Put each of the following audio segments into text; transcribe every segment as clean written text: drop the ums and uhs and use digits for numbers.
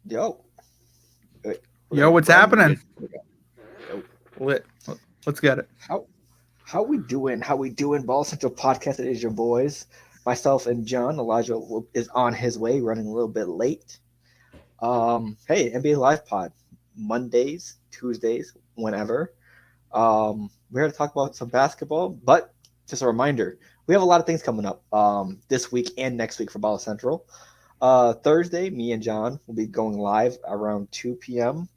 Yo. Wait, Yo, what's happening? Lit. Let's get it. How we doing? How we doing? Ball Central Podcast. It is your boys, myself and John. Elijah is on his way, running a little bit late. Hey, NBA Live Pod, Mondays, Tuesdays, whenever. We're here to talk about some basketball, but just a reminder, we have a lot of things coming up this week and next week for Ball Central. Thursday, me and John will be going live around 2 p.m.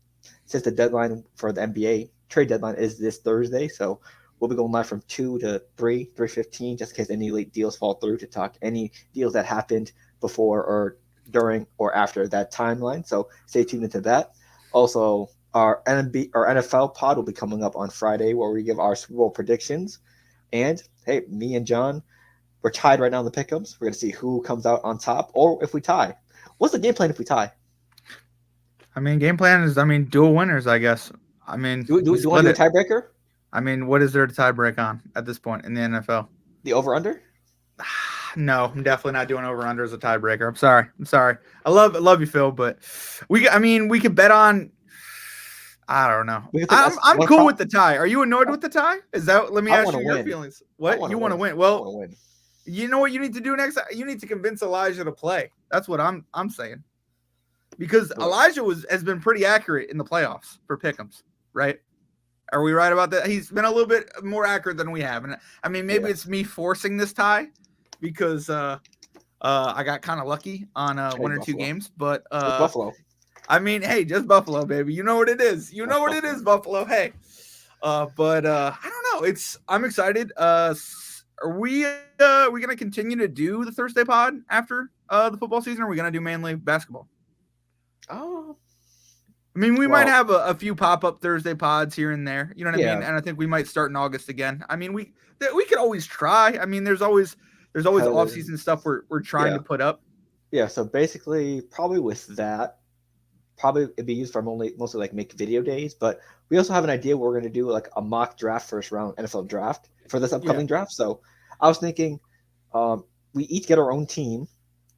Since the deadline for the NBA trade deadline is this Thursday, so we'll be going live from 2 to 3:15, just in case any late deals fall through to talk any deals that happened before or during or after that timeline. So stay tuned into that. Also, our NFL pod will be coming up on Friday, where we give our Super Bowl predictions. And hey, me and John, we're tied right now in the pick'ems. We're gonna see who comes out on top, or if we tie. What's the game plan if we tie? Game plan is, dual winners, I guess. Do you want to do a tiebreaker? What is there to tie break on at this point in the NFL? The over-under? No, I'm definitely not doing over-under as a tiebreaker. I'm sorry. I love you, Phil, but we could bet on. I don't know. I'm cool with the tie. Are you annoyed with the tie? Is that? Let me ask you your feelings. What you want to win? Well, you know what you need to do next? You need to convince Elijah to play. That's what I'm saying. Because Elijah has been pretty accurate in the playoffs for pick'ems, right? Are we right about that? He's been a little bit more accurate than we have, and maybe it's me forcing this tie because I got kind of lucky on one or two games, but Buffalo. Hey, just Buffalo, baby. You know what it is. You know what it is, Buffalo. Hey, but I don't know. I'm excited. Are we gonna continue to do the Thursday pod after the football season? Or are we gonna do mainly basketball? Oh, we might have a few pop-up Thursday pods here and there. You know what I mean? And I think we might start in August again. We could always try. There's always off-season stuff we're trying to put up. Yeah. So basically, probably with that, it'd be used for mostly like make video days. But we also have an idea we're going to do like a mock draft first round NFL draft for this upcoming draft. So I was thinking, we each get our own team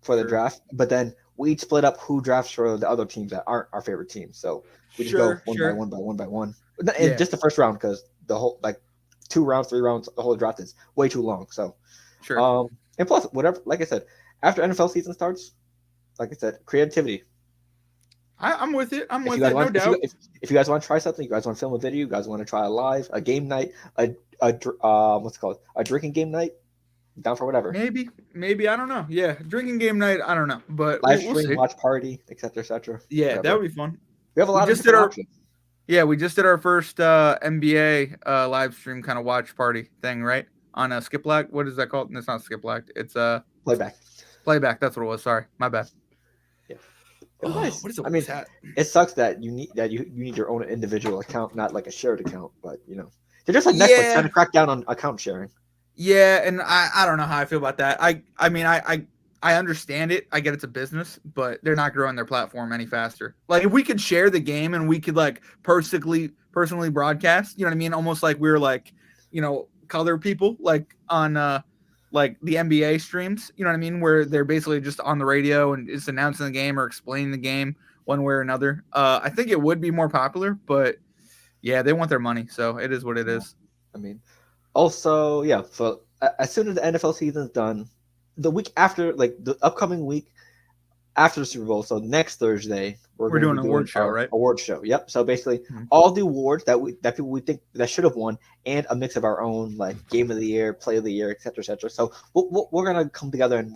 for the draft, but then we each split up who drafts for the other teams that aren't our favorite teams. So we just go one by one. And just the first round, because the whole 2 rounds, 3 rounds, the whole draft is way too long. So and plus, whatever, like I said, after NFL season starts, like I said, creativity. I'm with it. No doubt. If you guys want to try something, you guys want to film a video, you guys want to try a game night, what's it called, a drinking game night, down for whatever. Maybe I don't know. Yeah, drinking game night. I don't know, but live stream, watch party, etc. Yeah, whatever. That would be fun. We have a lot of different options. Yeah, we just did our first NBA live stream kind of watch party thing, right? On a Skiplack. What is that called? It's not Skiplack. It's playback. Playback. That's what it was. Sorry, my bad. Yeah. Nice. It sucks that you need your own individual account, not like a shared account. But they're just like Netflix trying to crack down on account sharing. Yeah, and I don't know how I feel about that. I understand it. I get it's a business, but they're not growing their platform any faster. Like if we could share the game and we could like personally broadcast, you know what I mean? Almost like we're like, color people like on like the NBA streams, you know what I mean? Where they're basically just on the radio and just announcing the game or explaining the game one way or another. I think it would be more popular, but yeah, they want their money, so it is what it is. Also, so as soon as the NFL season's done, the week after, like the upcoming week after the Super Bowl, so next Thursday, we're doing an award show, right? Award show. Yep. So basically, all the awards that people we think that should have won, and a mix of our own like game of the year, play of the year, etc. So we're gonna come together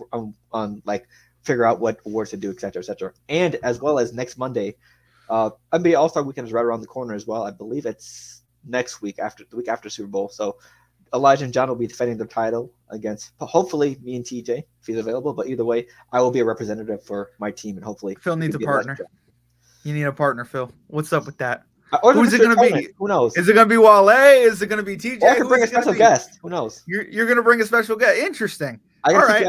and like figure out what awards to do, etc. And as well as next Monday, NBA All-Star Weekend is right around the corner as well. I believe it's next week, the week after Super Bowl. So Elijah and John will be defending their title against hopefully me and TJ if he's available. But either way, I will be a representative for my team, and hopefully Phil needs a partner. You need a partner, Phil. What's up with that? Who's it going to be? Who knows? Is it going to be Wale? Is it going to be TJ? Or I could bring a special guest. Who knows? You're going to bring a special guest. Interesting. All right.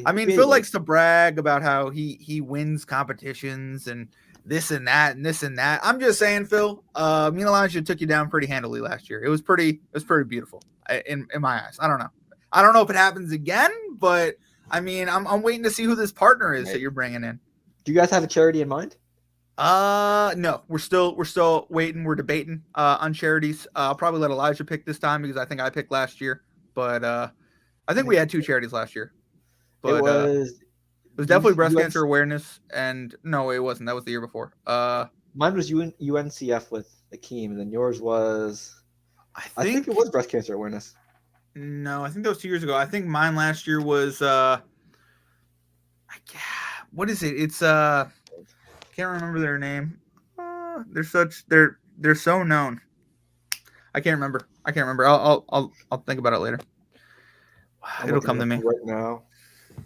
I mean, Phil likes to brag about how he wins competitions and this and that and this and that. I'm just saying, Phil. Me and Elijah took you down pretty handily last year. It was pretty beautiful in my eyes. I don't know if it happens again, but I mean, I'm waiting to see who this partner is that you're bringing in. Do you guys have a charity in mind? No, we're still waiting. We're debating on charities. I'll probably let Elijah pick this time because I think I picked last year, but I think we had 2 charities last year. But it was definitely breast cancer awareness, and no, it wasn't. That was the year before. Mine was UNCF with Akeem, and then yours was. I think it was breast cancer awareness. No, I think that was 2 years ago. I think mine last year was. What is it? It's can't remember their name. They're so known. I can't remember. I'll think about it later. It'll come to me right now.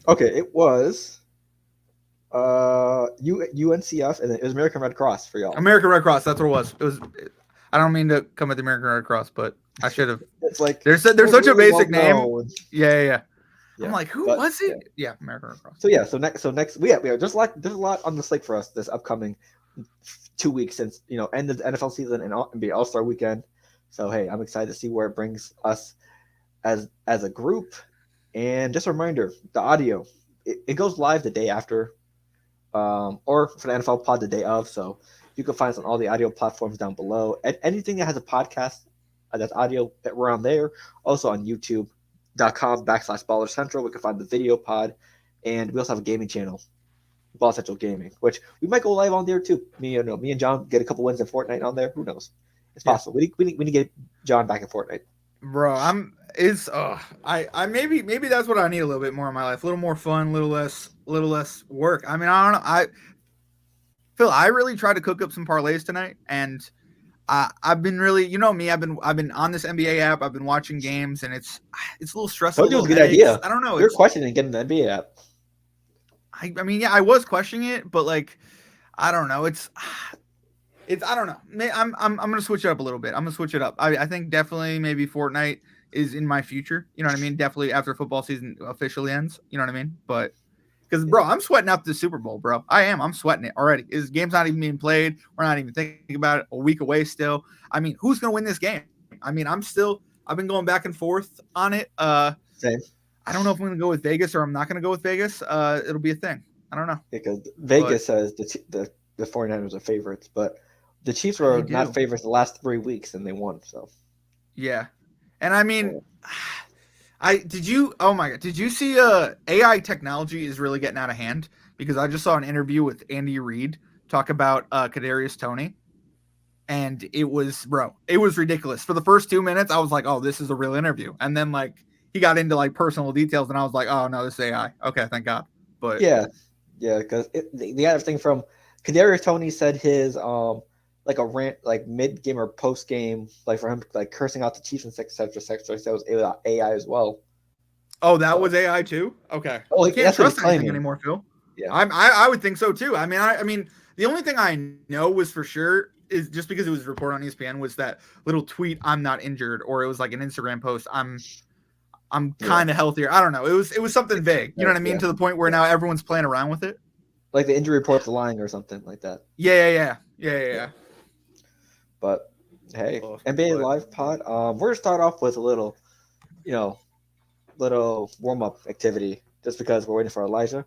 Okay, it was UNCF, and it was American Red Cross for y'all. American Red Cross, that's what it was. It was. I don't mean to come at the American Red Cross, but I should have. It's like there's such a basic name. Yeah. I'm like, who was it? Yeah, American Red Cross. So next we have there's a lot on the slate for us this upcoming 2 weeks since end of the NFL season and NBA All-Star weekend. So hey, I'm excited to see where it brings us as a group. And just a reminder, the audio it goes live the day after, or for the NFL pod the day of. So you can find us on all the audio platforms down below. And anything that has a podcast that's audio, we're on there. Also on YouTube.com/Baller Central. We can find the video pod, and we also have a gaming channel, Ball Central Gaming, which we might go live on there too. Me and John get a couple wins in Fortnite on there. Who knows? It's possible. We need to get John back in Fortnite. Bro, I maybe that's what I need a little bit more in my life. A little more fun, a little less work. I mean, I don't know. Phil, I really tried to cook up some parlays tonight, and I've been really, me, I've been on this NBA app. I've been watching games, and it's a little stressful. That was a good idea. I don't know. You're questioning getting the NBA app. I mean, yeah, I was questioning it, but like, I don't know. It's I don't know. I'm gonna switch it up a little bit. I'm gonna switch it up. I think definitely maybe Fortnite is in my future. You know what I mean? Definitely after football season officially ends. You know what I mean? But because bro, I'm sweating out the Super Bowl, bro. I am. I'm sweating it already. This game's not even being played. We're not even thinking about it. A week away still. I mean, who's gonna win this game? I mean, I've been going back and forth on it. Same. I don't know if I'm gonna go with Vegas or I'm not gonna go with Vegas. It'll be a thing. I don't know. Because Vegas says the 49ers are favorites, but the Chiefs were not favorites the last 3 weeks and they won. So yeah. And I mean, did you see AI technology is really getting out of hand? Because I just saw an interview with Andy Reid talk about Kadarius Toney, and it was ridiculous. For the first 2 minutes, I was like, oh, this is a real interview. And then like he got into like personal details and I was like, oh no, this is AI. Okay, thank God. But yeah, because the other thing from Kadarius Toney said his like a rant, like mid-game or post-game, like for him, like cursing out the Chiefs and etc. So that was AI as well. Oh, that was AI too? Okay. Oh, I can't trust anything anymore, Phil. Yeah. I would think so too. I mean, the only thing I know was for sure is just because it was reported on ESPN was that little tweet, "I'm not injured," or it was like an Instagram post, "I'm kind of healthier." I don't know. It was something vague. You know what I mean? To the point where now everyone's playing around with it. Like the injury report's lying or something like that. Yeah. But hey, NBA Live Pod. We're gonna start off with a little warm-up activity just because we're waiting for Elijah.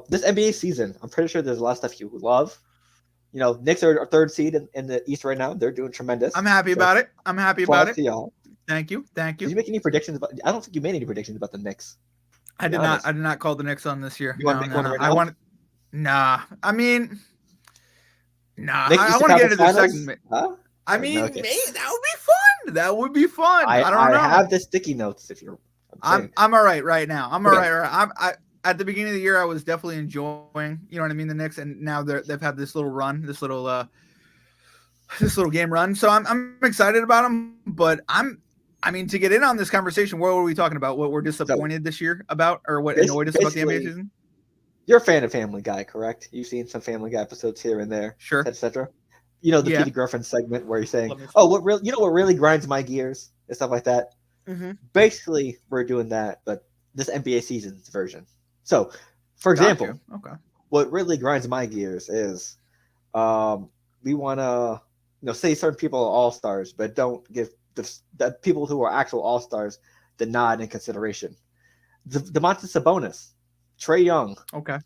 This NBA season, I'm pretty sure there's a lot of stuff you love. Knicks are third seed in the East right now. They're doing tremendous. I'm happy about it. To y'all. Thank you. Did you make any predictions I don't think you made any predictions about the Knicks. I did not call the Knicks on this year. You want to make one right now? Nah. I mean, nah. I want to get into the segment. Huh? I mean, okay. That would be fun. I don't know. I have the sticky notes if you're. I'm all right right now. I'm all right. I at the beginning of the year I was definitely enjoying, you know what I mean, the Knicks, and now they've had this little run, this little game run. So I'm excited about them, but to get in on this conversation, what were we talking about? What we're disappointed this year about, or what annoyed us about the NBA season? You're a fan of Family Guy, correct? You've seen some Family Guy episodes here and there, sure, etc. The Petey Griffin segment where you're saying, "Oh, what really grinds my gears," and stuff like that. Mm-hmm. Basically, we're doing that, but this NBA season's version. So, for example, what really grinds my gears is we want to, say certain people are all-stars, but don't give the people who are actual all-stars the nod and consideration. Domantas Sabonis, Trae Young. Okay.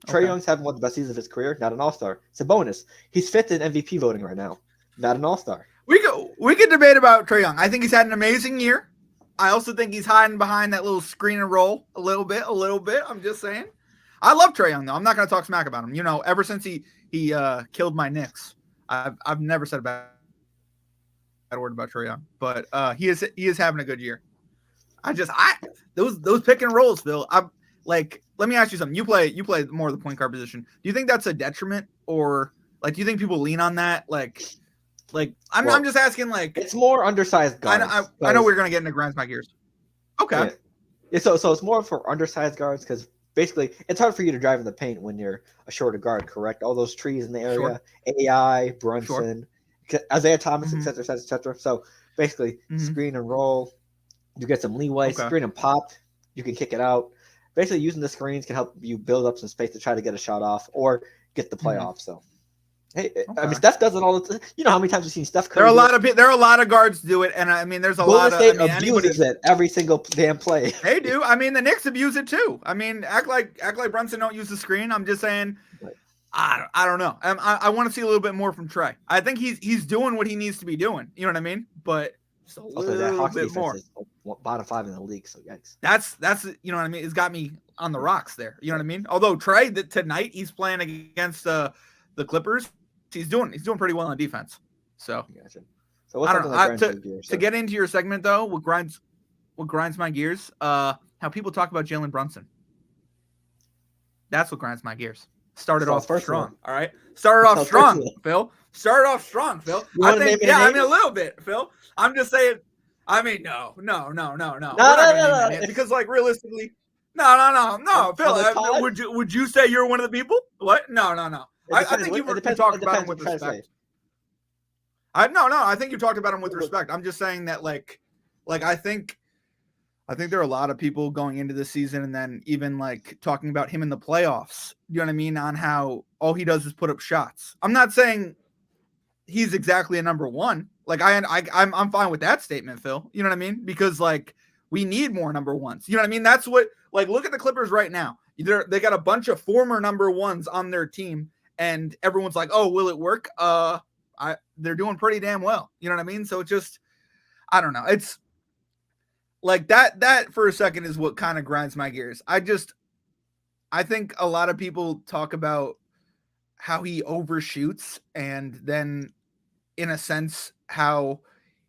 Trae Young's having one of the best seasons of his career, not an all-star. Sabonis, he's fifth in MVP voting right now, not an all-star. We could debate about Trae Young. I think he's had an amazing year. I also think he's hiding behind that little screen and roll a little bit. I'm just saying. I love Trae Young, though. I'm not going to talk smack about him. Ever since he killed my Knicks, I've never said a bad word about Trae Young. But he is having a good year. Those pick and rolls, Phil. Let me ask you something. You play more of the point guard position. Do you think that's a detriment, or do you think people lean on that? I'm just asking. It's more undersized guards. I know we're gonna get into grinds my gears. Okay. Yeah. So it's more for undersized guards because basically it's hard for you to drive in the paint when you're a shorter guard. Correct. All those trees in the area. Sure. AI, Brunson, Isaiah Thomas, etc., etc. So basically, screen and roll. You get some leeway. Screen and pop. You can kick it out. Basically, using the screens can help you build up some space to try to get a shot off or get the playoff. So. Hey, I mean, Steph does it all the time. You know how many times we've seen Steph Curry? There are a lot of guards do it, and I mean, there's a lot of. Abuses it every single damn play. They do. I mean, the Knicks abuse it too. I mean, act like Brunson don't use the screen. I'm just saying. Right. I don't know. I want to see a little bit more from Trae. I think he's doing what he needs to be doing. You know what I mean? But just a little bit more. Is bottom 5 in the league. So yikes. That's you know what I mean. It's got me on the rocks there. You know what I mean? Although Trae tonight he's playing against the Clippers. He's doing pretty well on defense. So, gotcha. So what's to get into your segment though, what grinds my gears? How people talk about Jalen Brunson. That's what grinds my gears. Started off strong. All right. Started off strong, Phil. I think, I mean a little bit, Phil. I'm just saying. I mean, no. Because realistically, no, Phil. Would you say you're one of the people? What? No. I think you talked about him with respect. I think you talked about him with respect. I'm just saying that I think there are a lot of people going into this season and then even talking about him in the playoffs. You know what I mean? On how all he does is put up shots. I'm not saying he's exactly a number one. I'm fine with that statement, Phil. You know what I mean? Because we need more number ones. You know what I mean? That's what look at the Clippers right now. They got a bunch of former number ones on their team. And everyone's like, "Oh, will it work?" They're doing pretty damn well. You know what I mean? So it just, I don't know. It's that for a second is what kind of grinds my gears. I think a lot of people talk about how he overshoots, and then, in a sense, how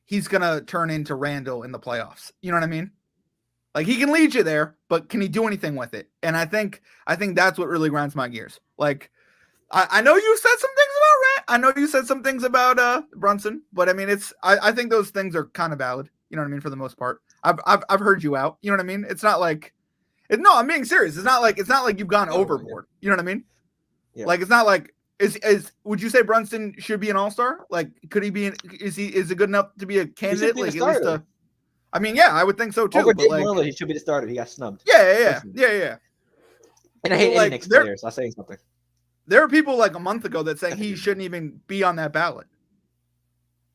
he's gonna turn into Randall in the playoffs. You know what I mean? He can lead you there, but can he do anything with it? And I think that's what really grinds my gears. I know you said some things about Rand. I know you said some things about Brunson, but I mean, I think those things are kind of valid. You know what I mean? For the most part, I've heard you out. You know what I mean? It's not no, I'm being serious. It's not like you've gone overboard. You know what I mean? Yeah. It's not would you say Brunson should be an all-star? Could he be? Is it good enough to be a candidate? At least I mean, yeah, I would think so too. But he should be the starter. He got snubbed. Yeah. And I hate any Knicks players. I'm saying something. There were people a month ago that saying he shouldn't even be on that ballot.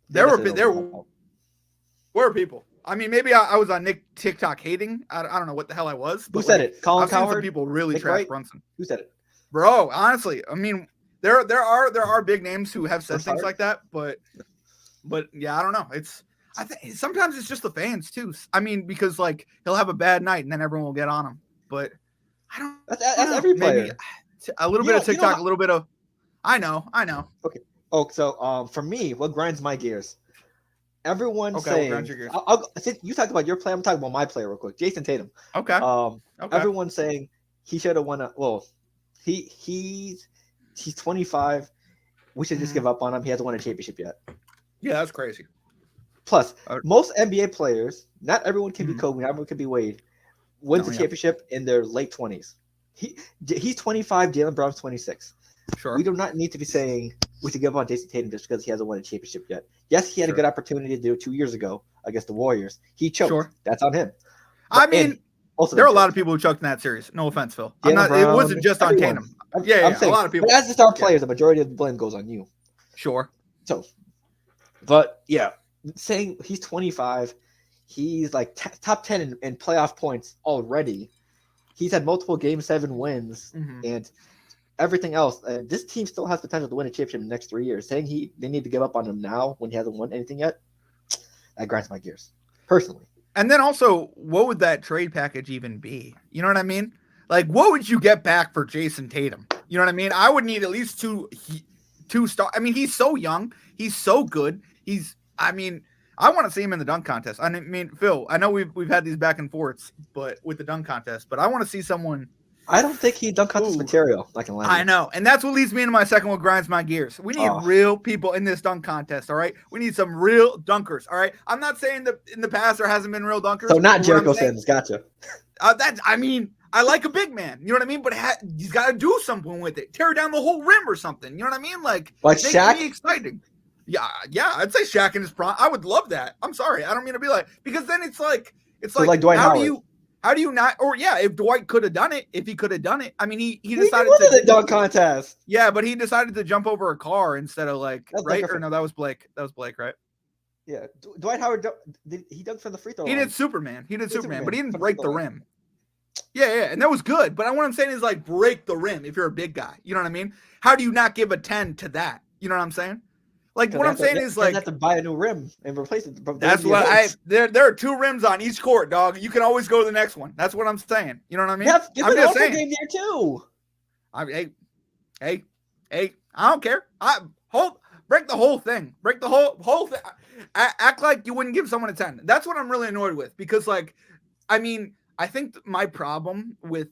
There were people. I mean, maybe I was on TikTok hating. I don't know what the hell I was. Who said it? Colin Cowherd? I've seen some people really trash Brunson. Who said it? Bro, honestly, I mean, there are big names who have said things like that, but yeah, I don't know. I think sometimes it's just the fans too. I mean, because he'll have a bad night and then everyone will get on him. But I don't. That's every player. Maybe, a little bit of TikTok, a little bit of. I know. Okay. Oh, so for me, what grinds my gears? Everyone saying. What grinds your gears? You talked about your player. I'm talking about my player real quick. Jason Tatum. Okay. Everyone saying he should have won he's 25. We should just give up on him. He hasn't won a championship yet. Yeah, that's crazy. Plus, most NBA players, not everyone can be Kobe, not everyone can be Wade, wins the championship in their late 20s. He's 25, Jaylen Brown's 26. Sure. We do not need to be saying we should give up on Jason Tatum just because he hasn't won a championship yet. Yes, he had a good opportunity to do it 2 years ago against the Warriors. He choked. Sure. That's on him. I mean, There are a lot of people who choked in that series. No offense, Phil. It wasn't just on Tatum. Yeah, a lot of people. But as the star players, the majority of the blame goes on you. Sure. So, but yeah, saying he's 25, he's like top 10 in playoff points already. He's had multiple Game 7 wins and everything else. This team still has potential to win a championship in the next 3 years. Saying they need to give up on him now when he hasn't won anything yet, that grinds my gears, personally. And then also, what would that trade package even be? You know what I mean? Like, what would you get back for Jason Tatum? You know what I mean? I would need at least two stars. I mean, he's so young. He's so good. I want to see him in the dunk contest. I mean, Phil, I know we've had these back and forths, but with the dunk contest, but I want to see someone. I don't think he dunk contest material. I know. And that's what leads me into my second one, grinds my gears. We need real people in this dunk contest, all right? We need some real dunkers, all right? I'm not saying that in the past there hasn't been real dunkers. So not Jericho Sims, gotcha. I like a big man, you know what I mean? But he's got to do something with it. Tear down the whole rim or something, you know what I mean? Like Shaq? Be exciting. Yeah, I'd say Shaq in his prime. I would love that. I'm sorry. I don't mean to be like, because then it's like Dwight Howard. How do you not? Or if Dwight could have done it, if he could have done it. I mean, he decided to the dunk contest. Yeah, but he decided to jump over a car instead of right? Or no, that was Blake. That was Blake, right? Yeah, Dwight Howard. He dunked from the free throw line. He did Superman, but he didn't break the rim. Yeah, and that was good. But what I'm saying is like break the rim if you're a big guy. You know what I mean? How do you not give a 10 to that? You know what I'm saying? Like what I'm saying is like have to buy a new rim and replace it. That's what there are 2 rims on each court, dog. You can always go to the next one. That's what I'm saying. You know what I mean? Give I'm just saying. Game there too. Hey, I don't care. Break the whole thing. Break the whole thing. Act like you wouldn't give someone a 10. That's what I'm really annoyed with because I think my problem with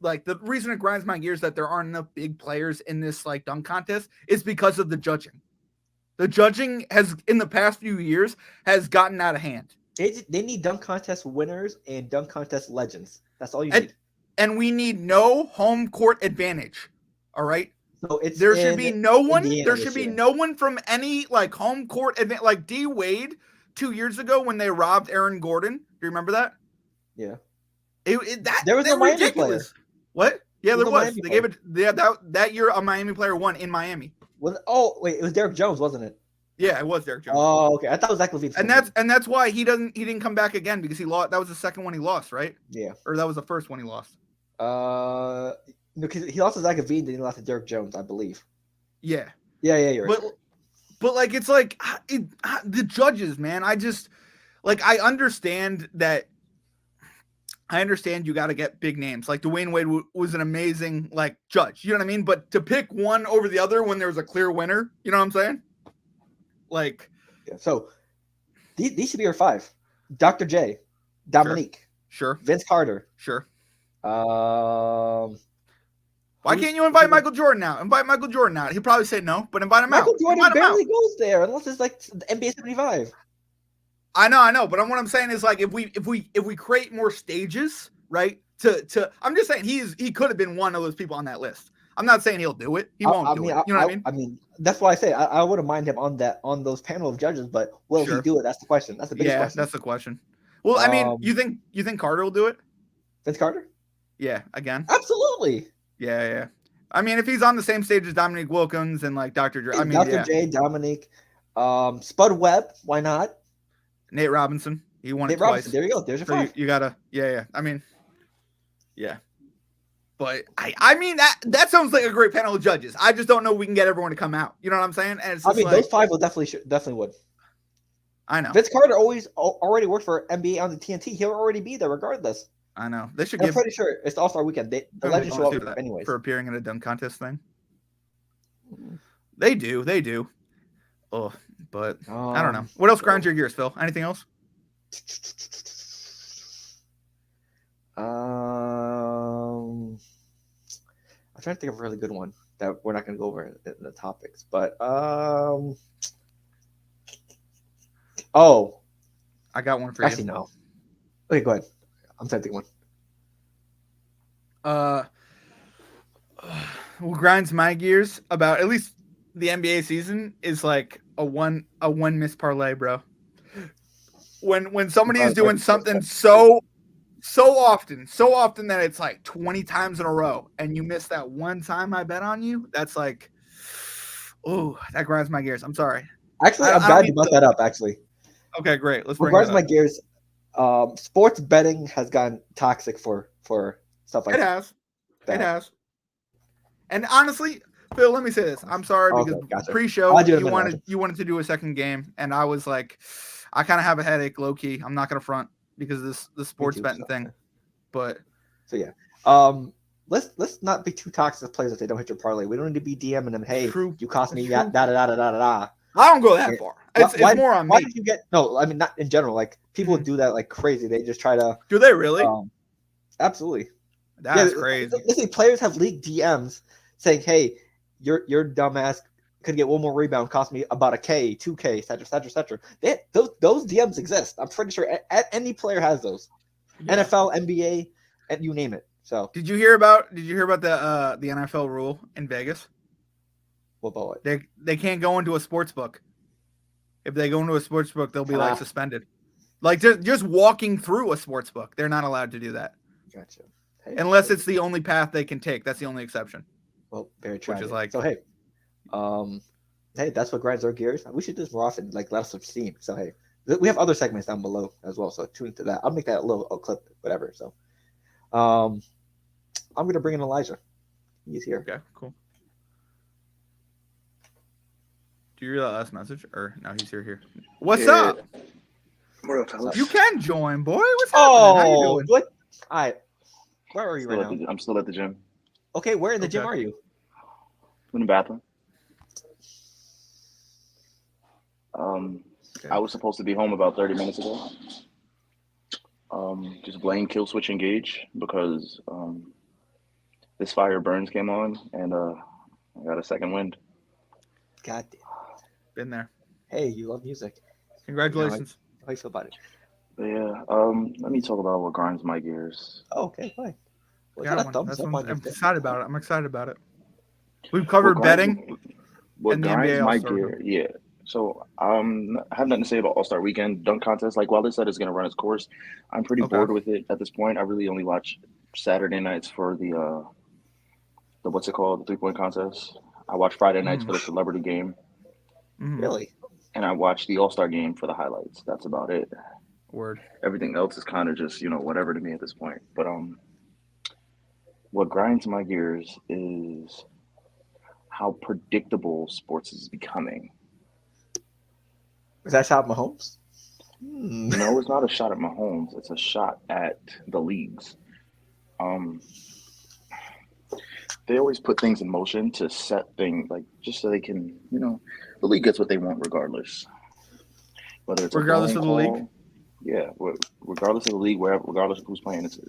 the reason it grinds my gears that there aren't enough big players in this dunk contest is because of the judging. The judging has, in the past few years, has gotten out of hand. They need dunk contest winners and dunk contest legends. That's all you need. And we need no home court advantage. All right. So there should be no one. There should be no one from any home court advantage. Like D Wade 2 years ago when they robbed Aaron Gordon. Do you remember that? Yeah. There was a Miami player. What? Yeah, there was. They gave it. Yeah, that year a Miami player won in Miami. It was Derrick Jones, wasn't it? Yeah, it was Derrick Jones. Oh, okay. I thought it was Zach LaVine. And that's why he didn't come back again because he lost. That was the second one he lost, right? Yeah. Or that was the first one he lost. No, because he lost to Zach LaVine, then he lost to Derrick Jones, I believe. Yeah. Yeah, you're right. But it's the judges, man. I just I understand that. I understand you got to get big names. Like Dwayne Wade was an amazing judge. You know what I mean? But to pick one over the other when there was a clear winner, you know what I'm saying? Yeah, so these should be our 5. Dr. J, Dominique, sure. Vince Carter, sure. Why can't you invite Michael Jordan out? Invite Michael Jordan out. He'd probably say no, but invite him out. Michael Jordan barely goes there unless it's the NBA 75. I know, but what I'm saying is if we create more stages, right? I'm just saying he could have been one of those people on that list. I'm not saying he'll do it. He won't do it. You know what I mean? I mean, that's why I say I wouldn't mind him on those panel of judges, but will he do it? That's the question. That's the biggest question. That's the question. Well, I mean, you think Carter will do it? Vince Carter? Yeah, again. Absolutely. Yeah. I mean, if he's on the same stage as Dominique Wilkins and Dr. J, Dr. J, Dominique, Spud Webb, why not? Nate Robinson, he won it twice. There you go. There's your 5. You gotta, yeah. I mean, yeah. But I mean that sounds like a great panel of judges. I just don't know if we can get everyone to come out. You know what I'm saying? And it's those 5 will definitely would. I know. Vince Carter already worked for NBA on the TNT. He'll already be there regardless. I know. They should. I'm pretty sure it's the All-Star weekend. The legends show up anyways for appearing in a dunk contest thing. They do. Oh, but I don't know. What else grinds your gears, Phil? Anything else? I'm trying to think of a really good one that we're not going to go over in the topics, but I got one for you. Actually, no. Okay, go ahead. I'm trying to think of one. What grinds my gears about at least the NBA season is a one miss parlay, bro. When somebody is doing something so so often that it's like 20 times in a row, and you miss that one time I bet on you. That's like, oh, that grinds my gears. I'm sorry. Actually, I'm glad you brought that up. Actually, okay, great. Let's what bring grinds it my up. gears. Sports betting has gotten toxic for stuff like it has. It has. And honestly, Phil, let me say this. I'm sorry because gotcha. pre-show you wanted to do a second game, and I was like, I kind of have a headache, low key. I'm not gonna front because of the sports betting thing. But so yeah, let's not be too toxic players if they don't hit your parlay. We don't need to be DMing them. Hey, you cost me da da da da da da. I don't go that far. It's more on me. Why did you get no? I mean, not in general. Like people do that like crazy. They just try to. Do they really? Absolutely. That's crazy. Listen, players have leaked DMs saying, "Hey, your dumbass could get one more rebound, cost me about $1,000, $2,000, etc." Those DMs exist. I'm pretty sure any player has those. Yeah. NFL, NBA, and you name it. So did you hear about the NFL rule in Vegas? What about it? They can't go into a sports book. If they go into a sports book, they'll be like suspended. Like just walking through a sports book, they're not allowed to do that. Gotcha. Hey, unless it's the only path they can take. That's the only exception. Well, very tragic. Which is like so. Hey, that's what grinds our gears. We should just more often like let us some steam. So hey, we have other segments down below as well. So tune into that. I'll make that a little clip, whatever. So, I'm gonna bring in Elijah. He's here. Okay, cool. Do you hear that last message? Or no, he's here. What's up? What up, fellas? You can join, boy. What's happening? How you doing? What? All right. Where are you right now? I'm still at the gym. Okay, where in the gym are you? In the bathroom. I was supposed to be home about 30 minutes ago. Just blame kill switch engage because this fire burns came on and I got a second wind. God damn. Been there. Hey, you love music. Congratulations. How you feel about it? Yeah. Let me talk about what grinds my gears. Oh, okay, fine. I'm excited about it. I'm excited about it. We've covered betting. What grinds my gear? Yeah. So I have nothing to say about All-Star Weekend dunk contest. Like while they said it's going to run its course, I'm pretty bored with it at this point. I really only watch Saturday nights for the what's it called, the 3-point contest. I watch Friday nights for the celebrity game. Really? And I watch the All-Star game for the highlights. That's about it. Word. Everything else is kind of just whatever to me at this point. But what grinds my gears is how predictable sports is becoming. Is that a shot at Mahomes? No, it's not a shot at Mahomes. It's a shot at the leagues. They always put things in motion to set things like just so they can, the league gets what they want regardless. Whether it's regardless of the league. Yeah, regardless of the league, regardless of who's playing, it's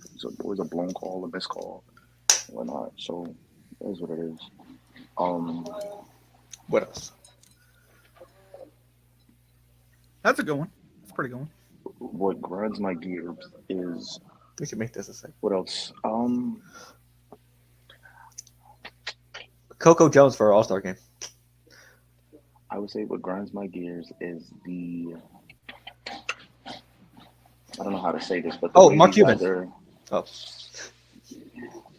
always a blown call, a missed call, whatnot. So that is what it is. What else? That's a good one. That's a pretty good one. What grinds my gears is we should make this a segment. What else? Coco Jones for our All-Star game. I would say what grinds my gears is I don't know how to say this, but Mark Cuban.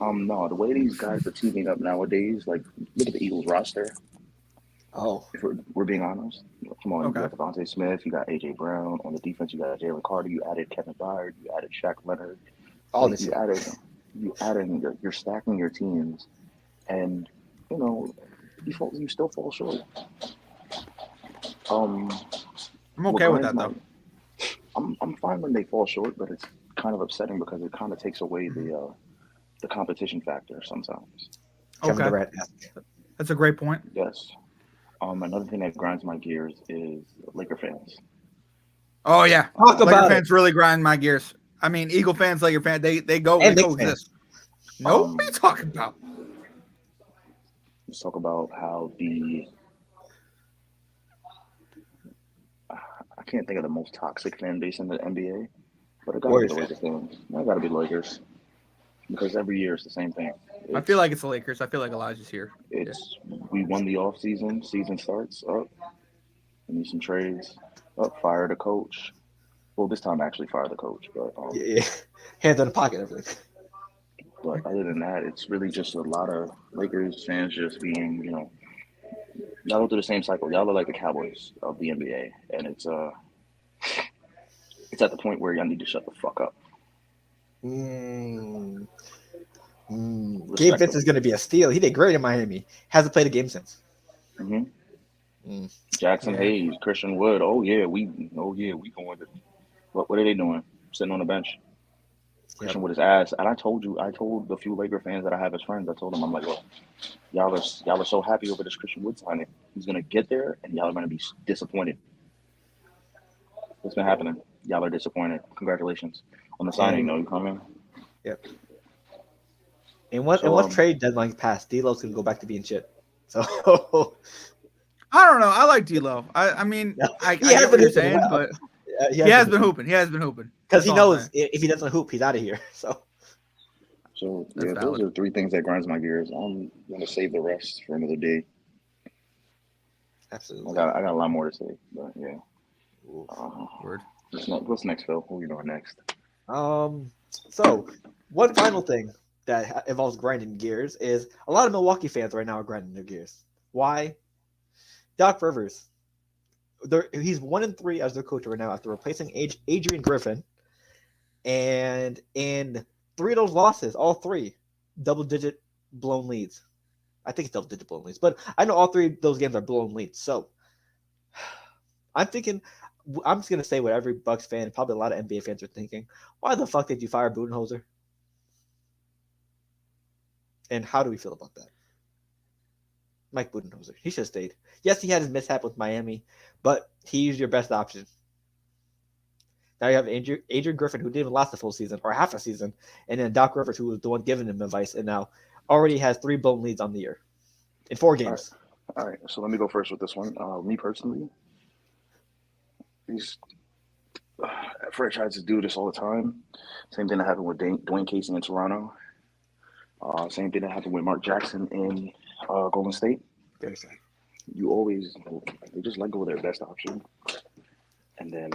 No, the way these guys are teaming up nowadays, like look at the Eagles roster. If we're being honest, come on, you got Devontae Smith, you got AJ Brown on the defense, you got Jalen Carter, you added Kevin Byard, you added Shaq Leonard. You're stacking your teams, and you still fall short. I'm okay with that though. I'm fine when they fall short, but it's kind of upsetting because it kind of takes away the competition factor sometimes. Okay, that's a great point. Yes. Another thing that grinds my gears is Laker fans. Oh yeah, Laker fans really grind my gears. I mean, Eagle fans, Laker fans, they coexist. No, what are you talking about? Let's talk about how I can't think of the most toxic fan base in the NBA, but it gotta be the Lakers fans. It gotta be Lakers because every year it's the same thing. I feel like it's the Lakers. I feel like Elijah's here. We won the off season. Season starts up. We need some trades. Fire the coach. Well, this time actually fire the coach, but yeah. Hands in the pocket, everything. But other than that, it's really just a lot of Lakers fans just being, y'all go through the same cycle. Y'all are like the Cowboys of the NBA, and it's at the point where y'all need to shut the fuck up. Gabe Vincent's is going to be a steal. He did great in Miami. Hasn't played a game since. Jackson Hayes, Christian Wood. Oh yeah, we going to. What are they doing? Sitting on the bench. Christian Wood is ass. And I told the few Laker fans that I have as friends, I told them, I'm like, well, y'all are so happy over this Christian Wood signing. He's gonna get there, and y'all are gonna be disappointed. What's been happening? Y'all are disappointed. Congratulations on the signing. No, you coming? Yep. And once trade deadline passed, D'Lo's gonna go back to being shit. So I don't know. I like D'Lo. I mean, I get what you're saying, but he has been hooping. He has been hooping because he knows if he doesn't hoop, he's out of here. So yeah, those are three things that grinds my gears. I'm gonna save the rest for another day. Absolutely. I got a lot more to say, but yeah. Word. What's next, Phil? What are we doing next? So one final thing that involves grinding gears is a lot of Milwaukee fans right now are grinding their gears. Why? Doc Rivers. He's 1-3 as their coach right now after replacing Adrian Griffin. And in 3 of those losses, all 3, double-digit blown leads. I think it's double-digit blown leads. But I know all 3 of those games are blown leads. So I'm just going to say what every Bucks fan, probably a lot of NBA fans are thinking. Why the fuck did you fire Budenholzer? And how do we feel about that? Mike Budenholzer. He should have stayed. Yes, he had his mishap with Miami, but he's your best option. Now you have Adrian Griffin, who didn't even last the full season or half a season, and then Doc Rivers, who was the one giving him advice, and now already has 3 blown leads on the year in 4 games. All right. So let me go first with this one. Me personally, these franchises do this all the time. Same thing that happened with Dwayne Casey in Toronto. Same thing that happened with Mark Jackson in Golden State. Very sad. They just let go of their best option, and then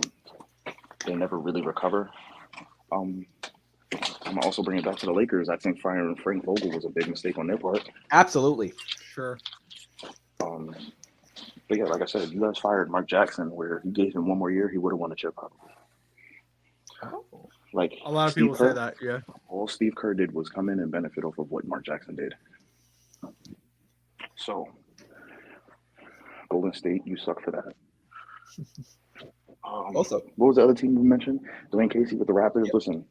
they never really recover. I'm also bringing it back to the Lakers. I think firing Frank Vogel was a big mistake on their part. Absolutely. Sure. But yeah, like I said, you guys fired Mark Jackson, where if you gave him one more year, he would have won a chip probably. Oh. Like a lot of people say that, yeah. All Steve Kerr did was come in and benefit off of what Mark Jackson did. So, Golden State, you suck for that. Also, what was the other team we mentioned? Dwayne Casey with the Raptors. Yep. Listen,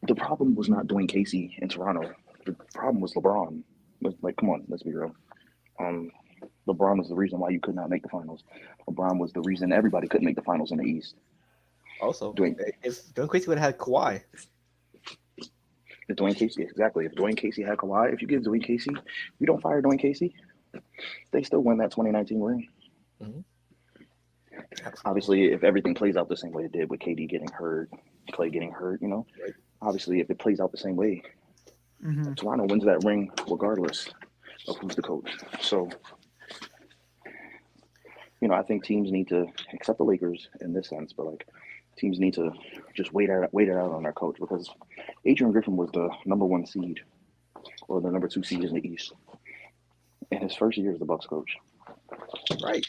the problem was not Dwayne Casey in Toronto. The problem was LeBron. Like, come on, let's be real. LeBron was the reason why you could not make the finals. LeBron was the reason everybody couldn't make the finals in the East. Also, if Dwayne Casey would have had Kawhi. If Dwayne Casey, exactly. If Dwayne Casey had Kawhi, if you give Dwayne Casey, you don't fire Dwayne Casey, they still win that 2019 ring. Mm-hmm. Obviously, if everything plays out the same way it did with KD getting hurt, Clay getting hurt, right. Obviously, if it plays out the same way, Toronto wins that ring regardless of who's the coach. So, I think teams need to, except the Lakers in this sense, but like teams need to just wait it out on their coach, because Adrian Griffin was the number 1 seed or the number 2 seed in the East in his first year as the Bucks coach. Right.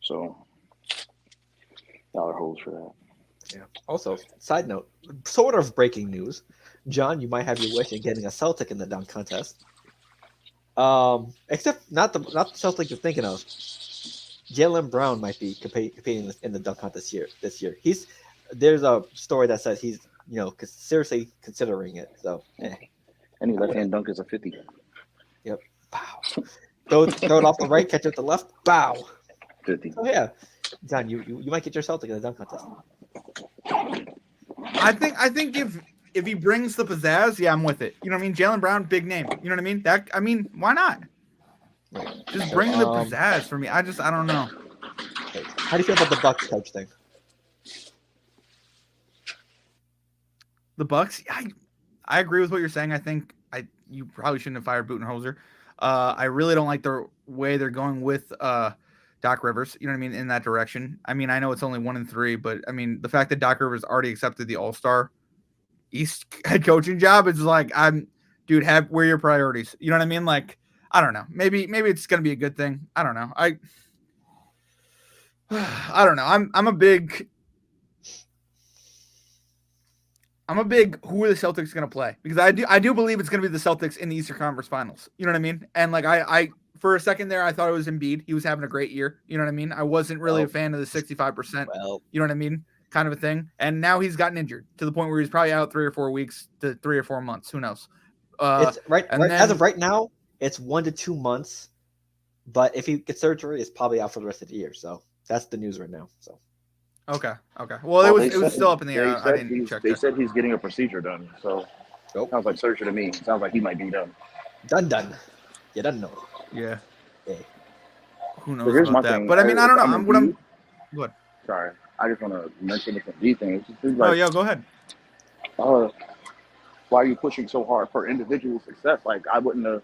So, dollar holes for that. Yeah. Also, side note, sort of breaking news. John, you might have your wish in getting a Celtic in the dunk contest. Except not the Celtic you're thinking of. Jaylen Brown might be competing in the dunk contest this year. There's a story that says he's seriously considering it. So any left-hand dunk is a 50. Yep. Bow. Throw it off the right, catch it with the left. Bow. 50. Oh yeah, John, you might get your Celtic in the dunk contest. I think if he brings the pizzazz, yeah, I'm with it. You know what I mean? Jaylen Brown, big name. You know what I mean? Why not? Right. Just bring the pizzazz for me. I don't know. How do you feel about the Bucks coach thing? The Bucks, I agree with what you're saying. I think you probably shouldn't have fired Budenholzer. I really don't like the way they're going with Doc Rivers, you know what I mean, in that direction. I mean, I know it's only 1-3, but I mean, the fact that Doc Rivers already accepted the All-Star East head coaching job is like, dude, where are your priorities? You know what I mean? Like, I don't know. Maybe it's gonna be a good thing. I don't know. I don't know. I'm a big who are the Celtics going to play? Because I do believe it's going to be the Celtics in the Eastern Conference Finals. You know what I mean? And like I for a second there, I thought it was Embiid. He was having a great year. You know what I mean? I wasn't really a fan of the 65%. You know what I mean? Kind of a thing. And now he's gotten injured to the point where he's probably out 3 or 4 weeks to 3 or 4 months. Who knows? It's as of right now, it's 1 to 2 months. But if he gets surgery, it's probably out for the rest of the year. So that's the news right now. So. Okay. Well, it was still up in the air. I didn't check. They said he's getting a procedure done. So sounds like surgery to me. Sounds like he might be done. Done. You don't know. Yeah. Who knows here's about my that? thing. But I mean, I don't know. What? Sorry, I just want to mention this Embiid thing. It just seems like, go ahead. Why are you pushing so hard for individual success? Like, I wouldn't have.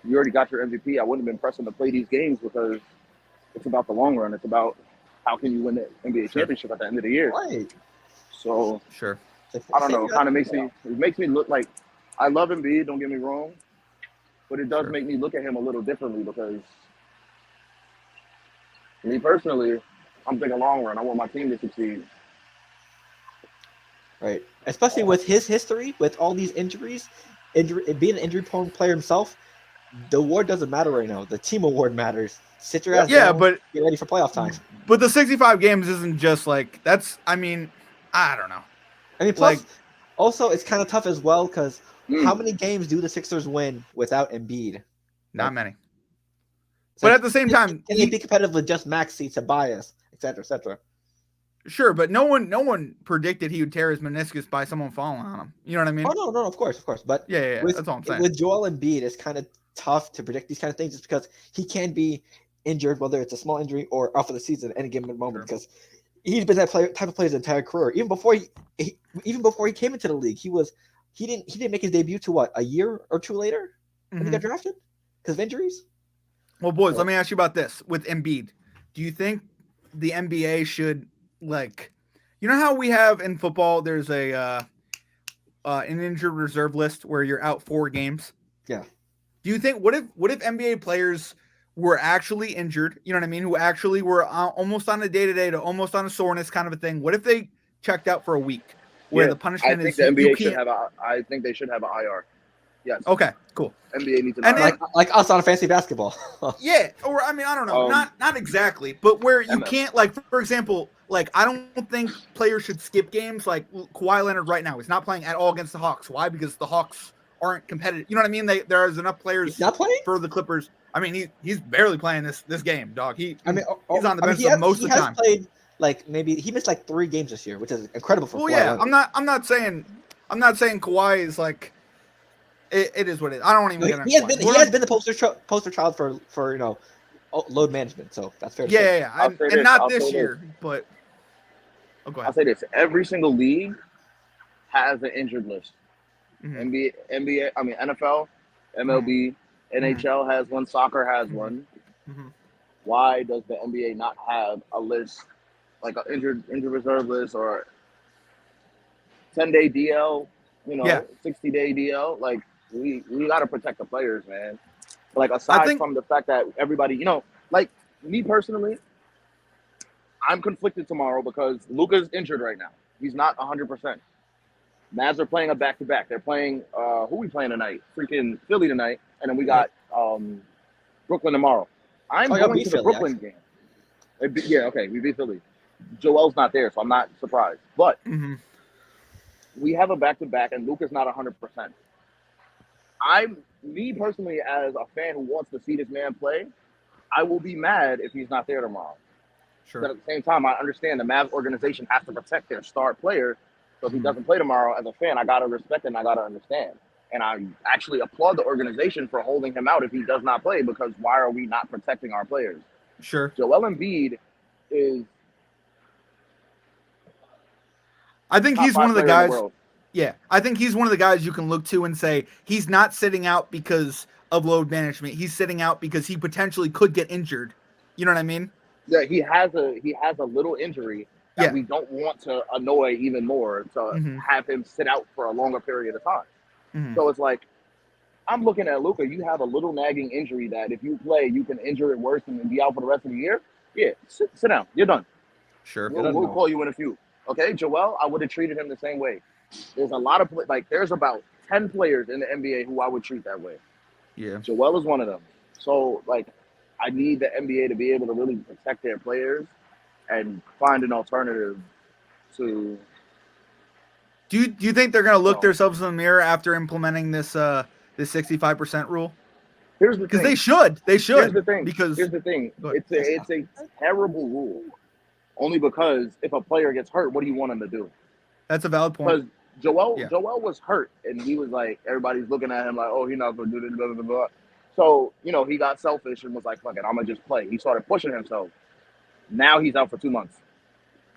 You already got your MVP. I wouldn't have been pressing to play these games because it's about the long run. It's about how can you win the NBA championship at the end of the year. Right. So sure. I don't know. It kind of makes me look like I love Embiid. Don't get me wrong, but it does make me look at him a little differently because me personally, I'm thinking long run. I want my team to succeed. Right. Especially with his history, with all these injuries, being an injury-prone player himself, the award doesn't matter right now. The team award matters. Sit your ass down, but get ready for playoff time. But the 65 games isn't just like that's. I mean, I don't know. I mean, plus, also it's kind of tough as well because how many games do the Sixers win without Embiid? Not many. But at the same time, can he be competitive with just Maxey, Tobias, et cetera, et cetera? Sure, but no one predicted he would tear his meniscus by someone falling on him. You know what I mean? Oh no, of course. But yeah, that's all I'm saying. With Joel Embiid, it's kind of tough to predict these kind of things just because he can be injured, whether it's a small injury or out for the season at any given moment. Because he's been that type of player his entire career. Even before he came into the league, he didn't make his debut to what, a year or two later when he got drafted because of injuries. Well, boys, let me ask you about this with Embiid. Do you think the NBA should you know how we have in football? There's an injured reserve list where you're out 4 games. Yeah. Do you think what if NBA players were actually injured? You know what I mean? Who actually were almost on a day-to-day to almost on a soreness kind of a thing. What if they checked out for a week? Where the punishment is the NBA should have I think they should have an IR. Yes. Okay. Cool. NBA needs an IR. Like us on fantasy basketball. Yeah. Or I mean, I don't know. Not exactly, but where you can't for example, I don't think players should skip games. Like Kawhi Leonard right now, he's not playing at all against the Hawks. Why? Because the Hawks aren't competitive. You know what I mean? There's enough players for the Clippers. I mean, he's barely playing this game, dog. He's on the bench most of the time. Played maybe he missed 3 games this year, which is incredible for Kawhi. Yeah, Leonard. I'm not saying Kawhi is it is what it is. I don't even get he has been the poster child for load management, so that's fair to say. Yeah. And not this year, but go ahead. I'll say this: every single league has an injured list. NBA, I mean NFL, MLB, NHL has one, soccer has one. Why does the NBA not have a list like an injured reserve list or 10-day DL? 60-day DL. We got to protect the players, man. Aside from the fact that everybody, me personally, I'm conflicted tomorrow because Luka's injured right now. He's not 100%. Mavs are playing a back-to-back. They're playing, who we playing tonight? Freaking Philly tonight. And then we got Brooklyn tomorrow. I'm going to the Brooklyn game. We beat Philly. Joel's not there, so I'm not surprised. But we have a back-to-back, and Luka's not 100%. Me personally, as a fan who wants to see this man play, I will be mad if he's not there tomorrow. Sure. But at the same time, I understand the Mavs organization has to protect their star player. So if he doesn't play tomorrow, as a fan, I got to respect it and I got to understand. And I actually applaud the organization for holding him out if he does not play, because why are we not protecting our players? Sure. Joel Embiid is... I think he's one of the guys... Yeah, I think he's one of the guys you can look to and say he's not sitting out because of load management. He's sitting out because he potentially could get injured You know what I mean? Yeah, he has a little injury that we don't want to annoy even more to have him sit out for a longer period of time. So it's like, I'm looking at Luka. You have a little nagging injury that if you play, you can injure it worse and be out for the rest of the year. Yeah, sit down. You're done. Sure. We'll call you in a few. Okay, Joel, I would have treated him the same way. There's a lot of there's about 10 players in the NBA who I would treat that way. Yeah. Joel is one of them. So I need the NBA to be able to really protect their players and find an alternative to. Do you think they're going to look themselves in the mirror after implementing this 65% rule? Here's the thing. Because they should. Here's the thing. Because here's the thing. It's a terrible rule. Only because if a player gets hurt, what do you want him to do? That's a valid point. Because Joel was hurt, and he was like, everybody's looking at him like, oh, he's not going to do this, blah, blah, blah. So, he got selfish and was like, fuck it, I'm going to just play. He started pushing himself. Now he's out for 2 months.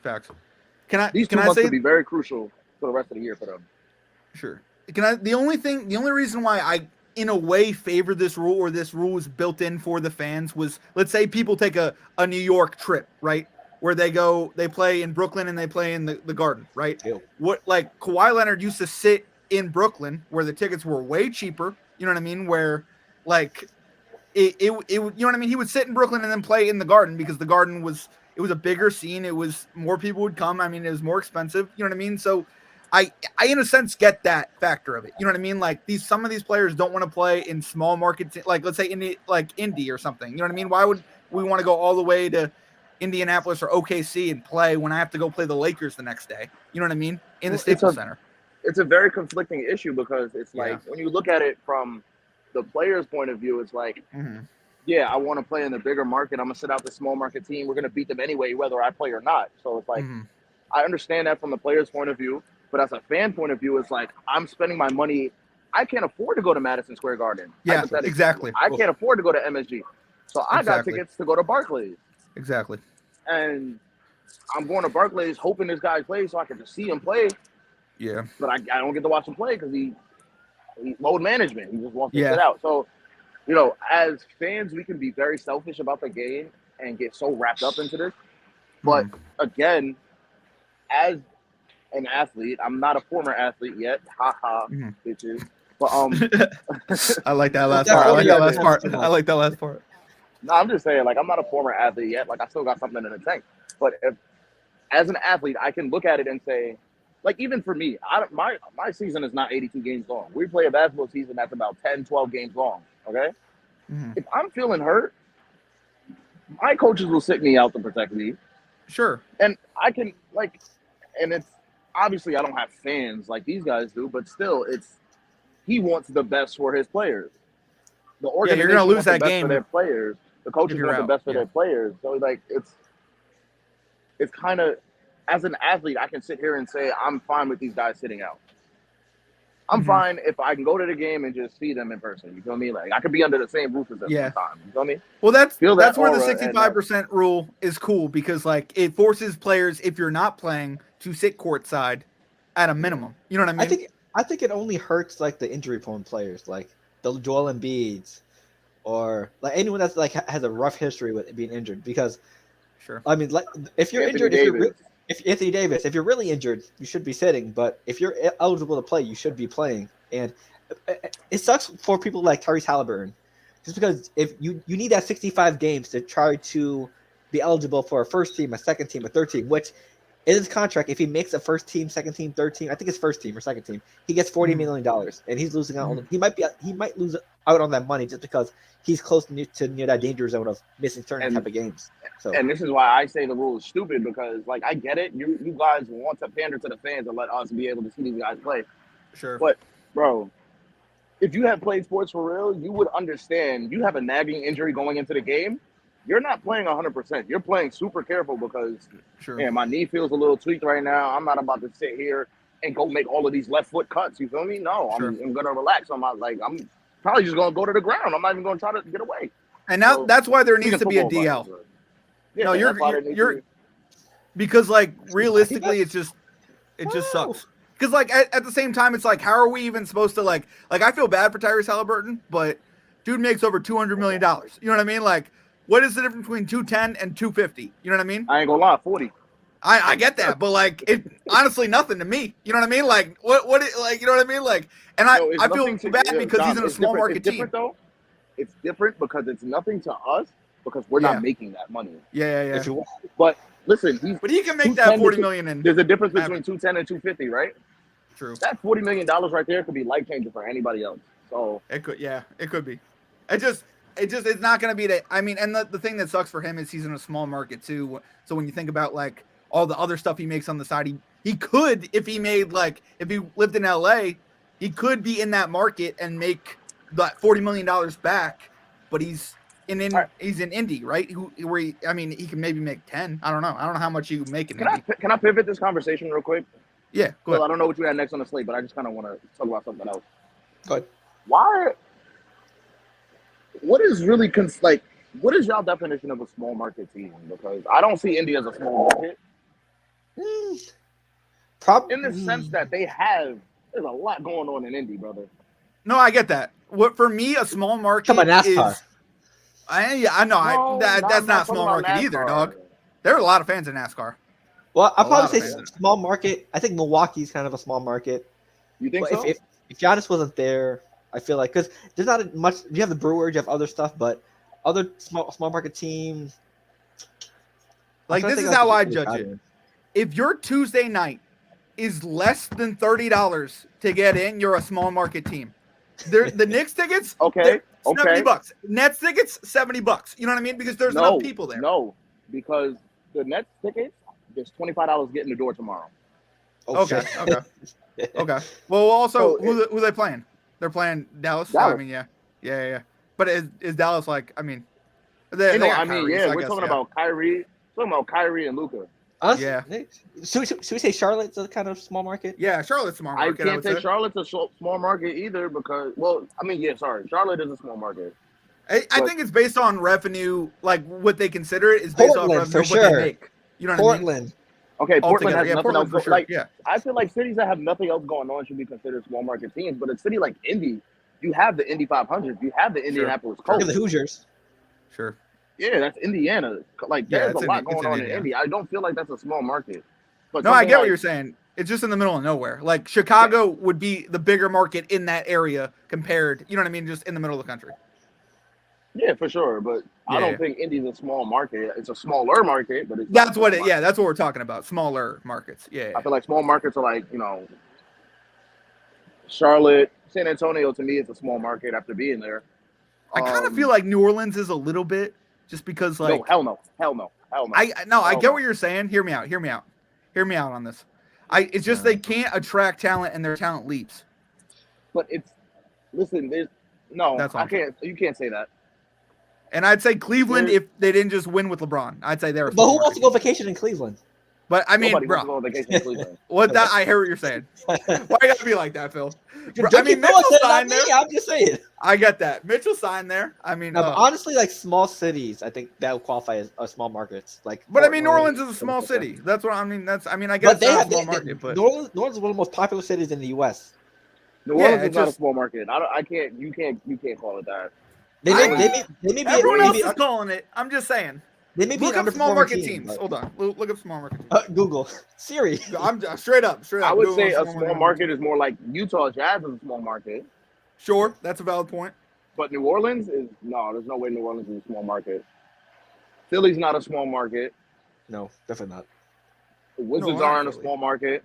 Facts. These 2 months could be very crucial for the rest of the year for them. Sure. The only reason why I, in a way, favor this rule, or this rule was built in for the fans, was, let's say people take a New York trip, right? Where they play in Brooklyn and they play in the Garden, right? Ew. Kawhi Leonard used to sit in Brooklyn where the tickets were way cheaper. You know what I mean? Where it you know what I mean? He would sit in Brooklyn and then play in the Garden because the Garden was a bigger scene. It was more people would come. I mean, it was more expensive. You know what I mean? So I in a sense get that factor of it. You know what I mean? Like some of these players don't want to play in small markets, like let's say Indy or something. You know what I mean? Why would we want to go all the way to Indianapolis or OKC and play when I have to go play the Lakers the next day? You know what I mean? In the Staples Center. It's a very conflicting issue because it's like when you look at it from the player's point of view, it's like, yeah, I want to play in the bigger market. I'm going to sit out the small market team. We're going to beat them anyway, whether I play or not. So it's like, I understand that from the player's point of view, but as a fan point of view, it's like, I'm spending my money. I can't afford to go to Madison Square Garden. Yeah, exactly. I can't afford to go to MSG. So I got tickets to go to Barclays. Exactly. And I'm going to Barclays hoping this guy plays so I can just see him play. Yeah. But I don't get to watch him play because he's load management. He just wants to sit out. So, as fans, we can be very selfish about the game and get so wrapped up into this. But again, as an athlete, I'm not a former athlete yet. Ha ha, bitches. But I like that last part. I like that last part. No, I'm just saying, I'm not a former athlete yet. I still got something in the tank. But as an athlete, I can look at it and say, even for me, my season is not 82 games long. We play a basketball season that's about 10, 12 games long, okay? If I'm feeling hurt, my coaches will sit me out to protect me. Sure. And I can, and it's, obviously I don't have fans like these guys do, but still, he wants the best for his players. The organization you're going to lose wants the that best game for their players. The coaches want the best for their players. So, it's kind of, as an athlete, I can sit here and say, I'm fine with these guys sitting out. I'm fine if I can go to the game and just see them in person. You feel me? I could be under the same roof as them sometimes. You feel me? Well, that's where the 65% rule is cool because, it forces players, if you're not playing, to sit courtside at a minimum. You know what I mean? I think it only hurts, the injury-prone players, like the Joel Embiids or, anyone that's, has a rough history with being injured because, I mean, if you're injured, if Anthony Davis, if you're really injured, you should be sitting. But if you're eligible to play, you should be playing. And it sucks for people like Tyrese Halliburton, just because if you need that 65 games to try to be eligible for a first team, a second team, a third team, which in his contract, if he makes a first team, second team, third team, I think it's first team or second team, he gets $40 million, and he's losing out. He might lose out on that money just because he's close to near that danger zone of missing certain type of games. So, and this is why I say the rule is stupid because, I get it. You guys want to pander to the fans and let us be able to see these guys play. Sure. But, bro, if you have played sports for real, you would understand. You have a nagging injury going into the game. You're not playing 100%. You're playing super careful because, man, my knee feels a little tweaked right now. I'm not about to sit here and go make all of these left foot cuts. You feel me? No, I'm going to relax on I'm probably just going to go to the ground. I'm not even going to try to get away. And now that's why there needs to be a DL. Yeah, no, you're because realistically, it just sucks. Because at the same time, it's how are we even supposed to I feel bad for Tyrese Halliburton, but dude makes over $200 million. You know what I mean? what is the difference between 210 and 250? You know what I mean? I ain't gonna lie, 40. I get that, but like it honestly nothing to me. You know what I mean? Like what like you know what I mean? Like and I feel bad because John, he's in a small market it's different, team. Though. It's different because it's nothing to us because we're not making that money. Yeah. But listen, he can make that 40 million in. There's a difference between 210 and 250, right? True. That $40 million right there could be life changing for anybody else. So it could be. It's not going to be that. I mean, and the thing that sucks for him is he's in a small market too. So when you think about like all the other stuff he makes on the side, he could, if he lived in LA, he could be in that market and make that $40 million back. But he's in Indy, right? He can maybe make 10. I don't know how much you make in Indy. Can I pivot this conversation real quick? Yeah, go ahead. I don't know what you had next on the slate, but I just kind of want to talk about something else. Go ahead. What is really what is y'all definition of a small market team? Because I don't see Indy as a small market. In the sense that there's a lot going on in Indy, brother. No, I get that. What for me, a small market Come on, NASCAR. is. I know. That's not a small market either, dog. There are a lot of fans in NASCAR. Well, I'll probably say small market. I think Milwaukee's kind of a small market. You think so? If Giannis wasn't there, I feel like because there's not much. You have the Brewers, you have other stuff, but other small market teams. Like this is how I judge it. If your Tuesday night is less than $30 to get in, you're a small market team. The Knicks tickets, $70. Nets tickets, $70. You know what I mean? Because there's enough people there. No, because the Nets tickets, there's $25 getting the door tomorrow. Okay. Well, also, who they playing? They're playing Dallas. Dallas. I mean, yeah. But is Dallas like? I mean, we're talking about Kyrie. Talking about Kyrie and Luka. Yeah. Should we say Charlotte's a kind of small market? Yeah, Charlotte's a small market. I can't say Charlotte's a small market either because, Charlotte is a small market. I think it's based on revenue, like what they consider it is based on revenue, what they make. You know what I mean? Okay, Portland has nothing else. For sure. I feel like cities that have nothing else going on should be considered small market teams. But a city like Indy, you have the Indy 500, you have the Indianapolis Colts, you have the Hoosiers. Sure. Yeah, that's Indiana. Like there's a lot going on in Indy. I don't feel like that's a small market. But no, I get what you're saying. It's just in the middle of nowhere. Like Chicago would be the bigger market in that area compared. You know what I mean? Just in the middle of the country. Yeah, for sure. But I don't think Indy's a small market. It's a smaller market, but that's what we're talking about. Smaller markets. Yeah. I feel like small markets are like, Charlotte, San Antonio to me is a small market after being there. I kind of feel like New Orleans is a little bit just because like hell no. I get what you're saying. Hear me out on this. It's just they can't attract talent and their talent leaps. But you can't say that. And I'd say Cleveland, if they didn't just win with LeBron, I'd say they're. But who wants to go vacation in Cleveland? But I mean, nobody bro, wants to go on vacation in Cleveland. I hear what you're saying. Why you gotta be like that, Phil? Bro, I mean, Mitchell signed there. I'm just saying. I get that. Mitchell signed there. I mean, honestly, like small cities, I think that would qualify as small markets. Like, but I mean, New Orleans is a small city. That's what I mean. I guess it's not a small market. But New Orleans is one of the most popular cities in the U.S. New Orleans is not a small market. You can't call it that. Everyone else is calling it. I'm just saying. They may be look up small market teams. Hold on. Look up small market teams. Google. Siri. I'm straight up. I would say a small market is more like Utah Jazz is a small market. Sure, that's a valid point. But New Orleans there's no way New Orleans is a small market. Philly's not a small market. No, definitely not. The Wizards aren't a small market.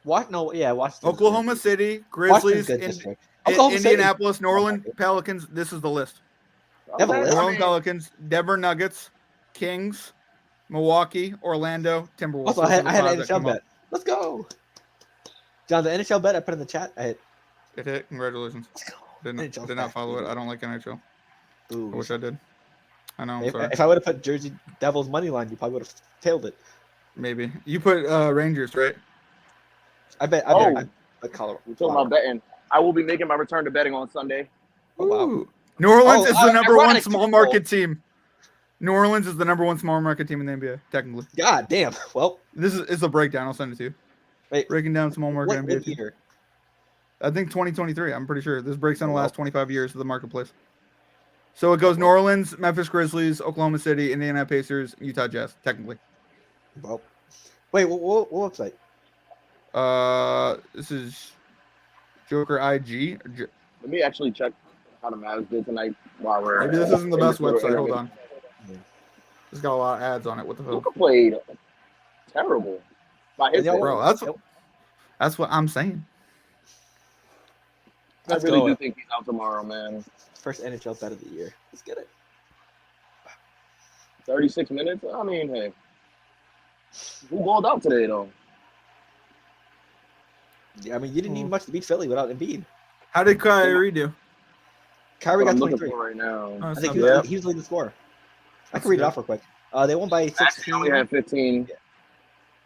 What? No, yeah, Washington. Oklahoma City, Grizzlies, Indianapolis, New Orleans, Pelicans. This is the list. New Orleans Pelicans, Denver Nuggets, Kings, Milwaukee, Orlando, Timberwolves. Also, I had an NHL bet. Let's go. John, the NHL bet I put in the chat. It hit. Congratulations. Did not follow it. I don't like NHL. Ooh. I wish I did. I know. If I would have put Jersey Devils money line, you probably would have tailed it. Maybe you put Rangers, right? I bet Colorado. We're talking about betting. I will be making my return to betting on Sunday. Oh, wow. New Orleans is the number one small market team. New Orleans is the number one small market team in the NBA, technically. God damn. Well, this is a breakdown. I'll send it to you. Wait, breaking down small market NBA year? I think 2023. I'm pretty sure this breaks down the last 25 years of the marketplace. So it goes New Orleans, Memphis Grizzlies, Oklahoma City, Indiana Pacers, Utah Jazz. Technically. Well, wait, what website? This is Joker IG. Let me actually check how the Mavs did tonight while we're. Maybe this isn't the best website. Hold on. It's got a lot of ads on it. What the hell? Luka played terrible. Bro, that's what I'm saying. I really do think he's out tomorrow, man. First NHL bet of the year. Let's get it. 36 minutes? I mean, hey. Who balled out today, though? Yeah, I mean, you didn't need much to beat Philly without Embiid. How did Kyrie do? Kyrie got 23 right now. I think he was leading the score. I can read it off real quick. They won by 16. We had 15. Yeah.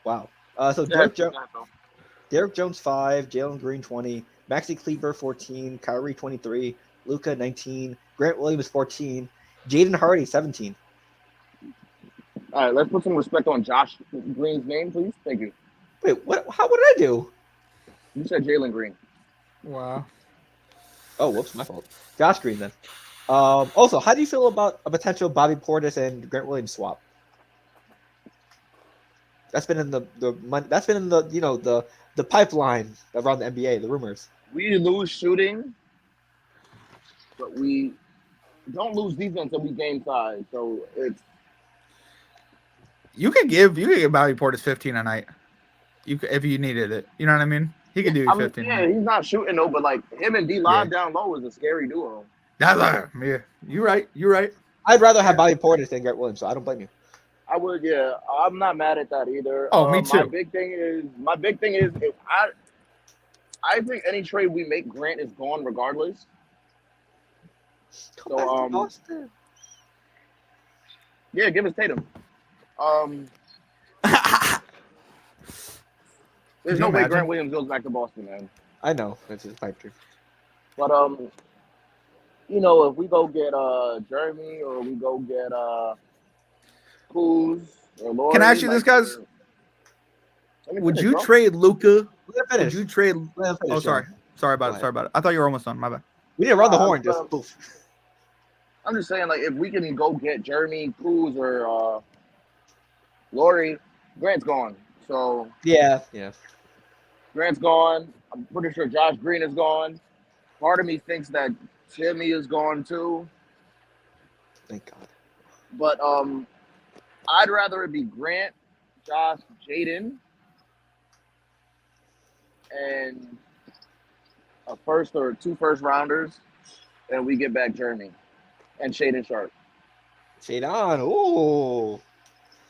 Wow. So Derek Jones 5, Jalen Green 20, Maxi Kleber 14, Kyrie 23, Luka 19, Grant Williams 14, Jaden Hardy 17. All right, let's put some respect on Josh Green's name, please. Thank you. Wait, what? What did I do? You said Jalen Green. Wow. Oh, whoops, my fault. Josh Green then. Also, how do you feel about a potential Bobby Portis and Grant Williams swap? That's been in the pipeline around the NBA, the rumors. We lose shooting, but we don't lose defense and we gain size. So it's you could give Bobby Portis 15 a night. If you needed it. You know what I mean? He could do 15. Yeah, he's not shooting though, but like him and D Live down low is a scary duo. Yeah, you're right. I'd rather have Bobby Portis than Grant Williams, so I don't blame you. I would, yeah. I'm not mad at that either. Oh, me too. My big thing is if I think any trade we make, Grant is gone regardless. So yeah, give us Tatum. There's no way Grant Williams goes back to Boston, man. I know that's his pipe dream. But if we go get Jeremy or we go get Kuz or Laurie, can I ask you this, guys? Would you trade Luka? Would you trade? Oh, sorry about it. I thought you were almost done. My bad. We didn't run the horn. Just poof. I'm just saying, like, if we can go get Jeremy, Kuz, or Laurie, Grant's gone. So yeah. Grant's gone. I'm pretty sure Josh Green is gone. Part of me thinks that Timmy is gone too. Thank God. But I'd rather it be Grant, Josh, Jaden, and a first or 2 first rounders, and we get back Jeremy and Shaedon Sharp. Shaedon, ooh.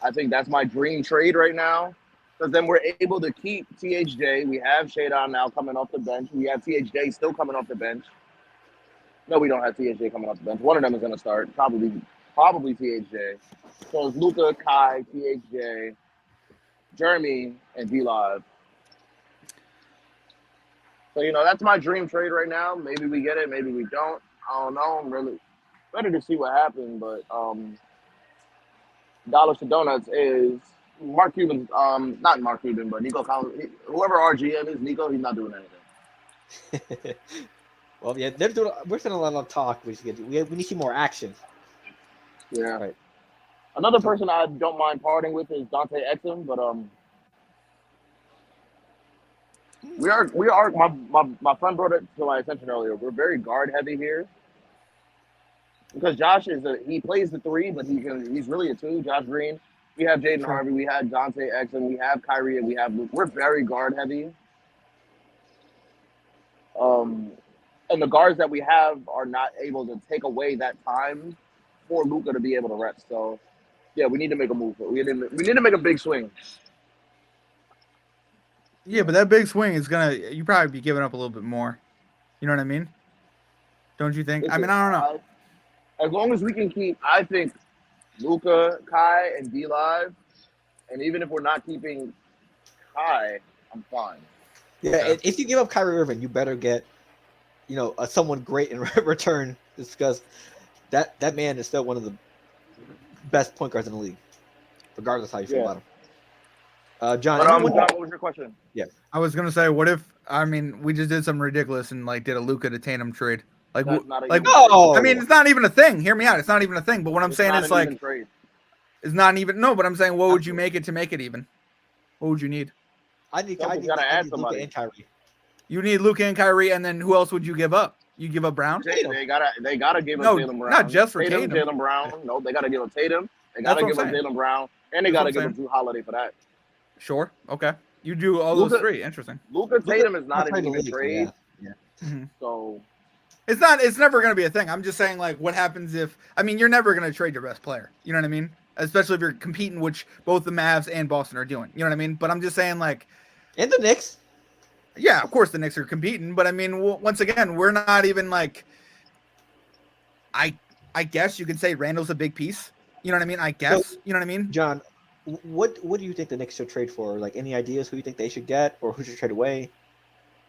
I think that's my dream trade right now. Because then we're able to keep THJ. We have Shaedon now coming off the bench. We have THJ still coming off the bench. No, we don't have THJ coming off the bench. One of them is going to start. Probably THJ. So it's Luka, Kai, THJ, Jeremy, and D-Live. So, that's my dream trade right now. Maybe we get it. Maybe we don't. I don't know. I'm really ready to see what happens. But Dollars to Donuts is Mark Cuban, not Mark Cuban, but Nico Collins. Whoever our GM is, Nico, he's not doing anything. Well, yeah, we're doing a lot of talk. We need to see more action. Yeah. Right. Another person I don't mind parting with is Dante Exum, but we are. My friend brought it to my attention earlier. We're very guard heavy here because Josh he plays the 3, but he's really a 2. Josh Green. We have Jaden Harvey, we have Dante Exum, we have Kyrie, and we have Luke. We're very guard heavy. And the guards that we have are not able to take away that time for Luka to be able to rest. So, yeah, we need to make a move. We need to make a big swing. Yeah, but that big swing is you probably be giving up a little bit more. You know what I mean? Don't you think? I don't know. As long as we can keep, I think, Luka, Kai, and D-Live, and even if we're not keeping Kai, I'm fine. Yeah, if you give up Kyrie Irving, you better get, someone great in return, just because that man is still one of the best point guards in the league, regardless of how you feel about him. John, John, what was your question? Yeah, I was gonna say, what if we just did something ridiculous and like did a Luka to Tatum trade? Like, no. I mean, it's not even a thing. Hear me out. It's not even a thing. But what I'm saying is like, it's not even. No, but I'm saying, what would you make it to make it even? What would you need? I need Luka and Kyrie. You need Luka and Kyrie, and then who else would you give up? You give up Brown? They gotta give up Jaylen Brown. Not just for Tatum. Jaylen Brown. No, they gotta give up Tatum. They gotta give up Jaylen Brown, and they gotta give up Drew Holiday for that. Sure. Okay. You do all those three. Interesting. Luka Tatum is not an even trade. Yeah. Mm-hmm. So it's not. It's never going to be a thing. I'm just saying, like, what happens if? I mean, you're never going to trade your best player. You know what I mean? Especially if you're competing, which both the Mavs and Boston are doing. You know what I mean? But I'm just saying, like, and the Knicks. Yeah, of course the Knicks are competing, but I mean, once again, we're not even like. I guess you could say Randall's a big piece. You know what I mean? I guess. So, you know what I mean? John, what do you think the Knicks should trade for? Like, any ideas who you think they should get or who should trade away?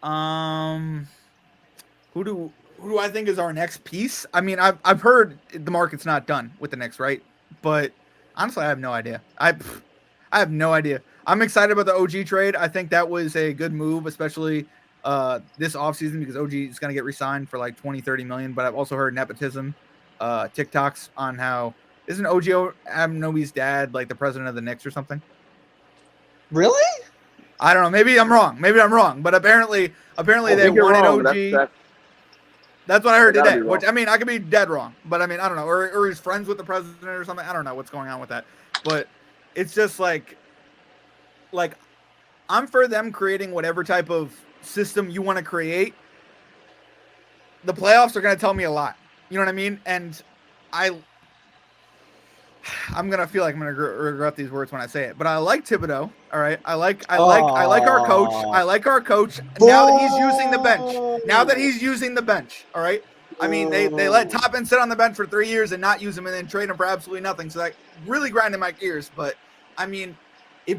Who do I think is our next piece? I mean, I've heard the market's not done with the Knicks, right? But honestly, I have no idea. I have no idea. I'm excited about the OG trade. I think that was a good move, especially this offseason, because OG is going to get re-signed for like 20-30 million. But I've also heard nepotism TikToks on how isn't OG Anunoby's dad like the president of the Knicks or something? Really? I don't know. Maybe I'm wrong. But apparently they wanted OG. That's what I heard today. Which, I mean, I could be dead wrong, but I mean, I don't know. Or he's friends with the president or something. I don't know what's going on with that. But it's just like I'm for them creating whatever type of system you want to create. The playoffs are going to tell me a lot. You know what I mean? And I'm gonna feel like I'm gonna regret these words when I say it, but I like Thibodeau. All right, I like our coach. I like our coach. Now that he's using the bench. All right. I mean, they let Toppin sit on the bench for 3 years and not use him, and then trade him for absolutely nothing. So that really grinded my gears. But I mean, if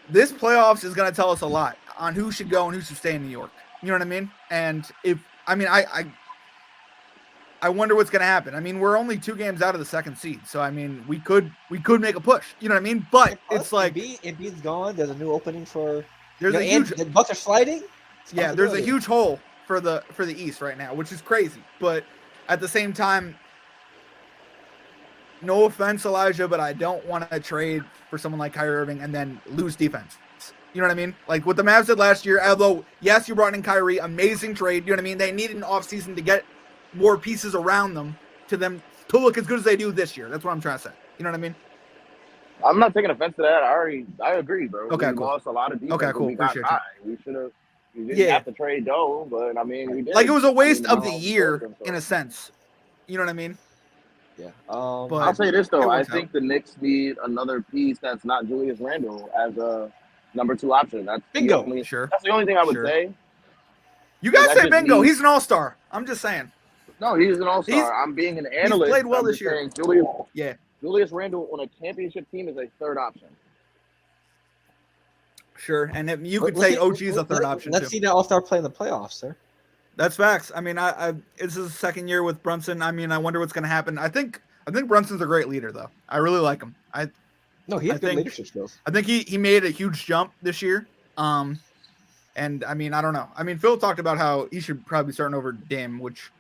this playoffs is gonna tell us a lot on who should go and who should stay in New York. You know what I mean? And I wonder what's going to happen. I mean, we're only 2 games out of the 2nd seed, so I mean, we could make a push. You know what I mean? But it's like Embiid's gone. There's a new opening for. The Bucks are sliding. Yeah, there's a huge hole for the East right now, which is crazy. But at the same time, no offense, Elijah, but I don't want to trade for someone like Kyrie Irving and then lose defense. You know what I mean? Like what the Mavs did last year. Although yes, you brought in Kyrie, amazing trade. You know what I mean? They needed an offseason to get more pieces around them to look as good as they do this year. That's what I'm trying to say. You know what I mean? I'm not taking offense to that. I agree, bro. Okay, we lost a lot of defense. Okay, cool. We got high. We didn't have to trade Doe, but I mean, we did. Like it was a waste of the year in a sense. You know what I mean? Yeah. But I'll say this though. I think the Knicks need another piece that's not Julius Randle as a number 2 option. That's bingo. That's the only thing I would say. You guys say bingo. He's an all-star. I'm just saying. No, he's an all-star. I'm being an analyst. He's played well this year. Julius Randle on a championship team is a 3rd option. Sure, and you could say OG's a 3rd option. Let's see the all-star play in the playoffs, sir. That's facts. I mean, this is the 2nd year with Brunson. I mean, I wonder what's going to happen. I think Brunson's a great leader, though. I really like him. He has good leadership skills. I think he made a huge jump this year. And I mean, I don't know. I mean, Phil talked about how he should probably be starting over Dame, which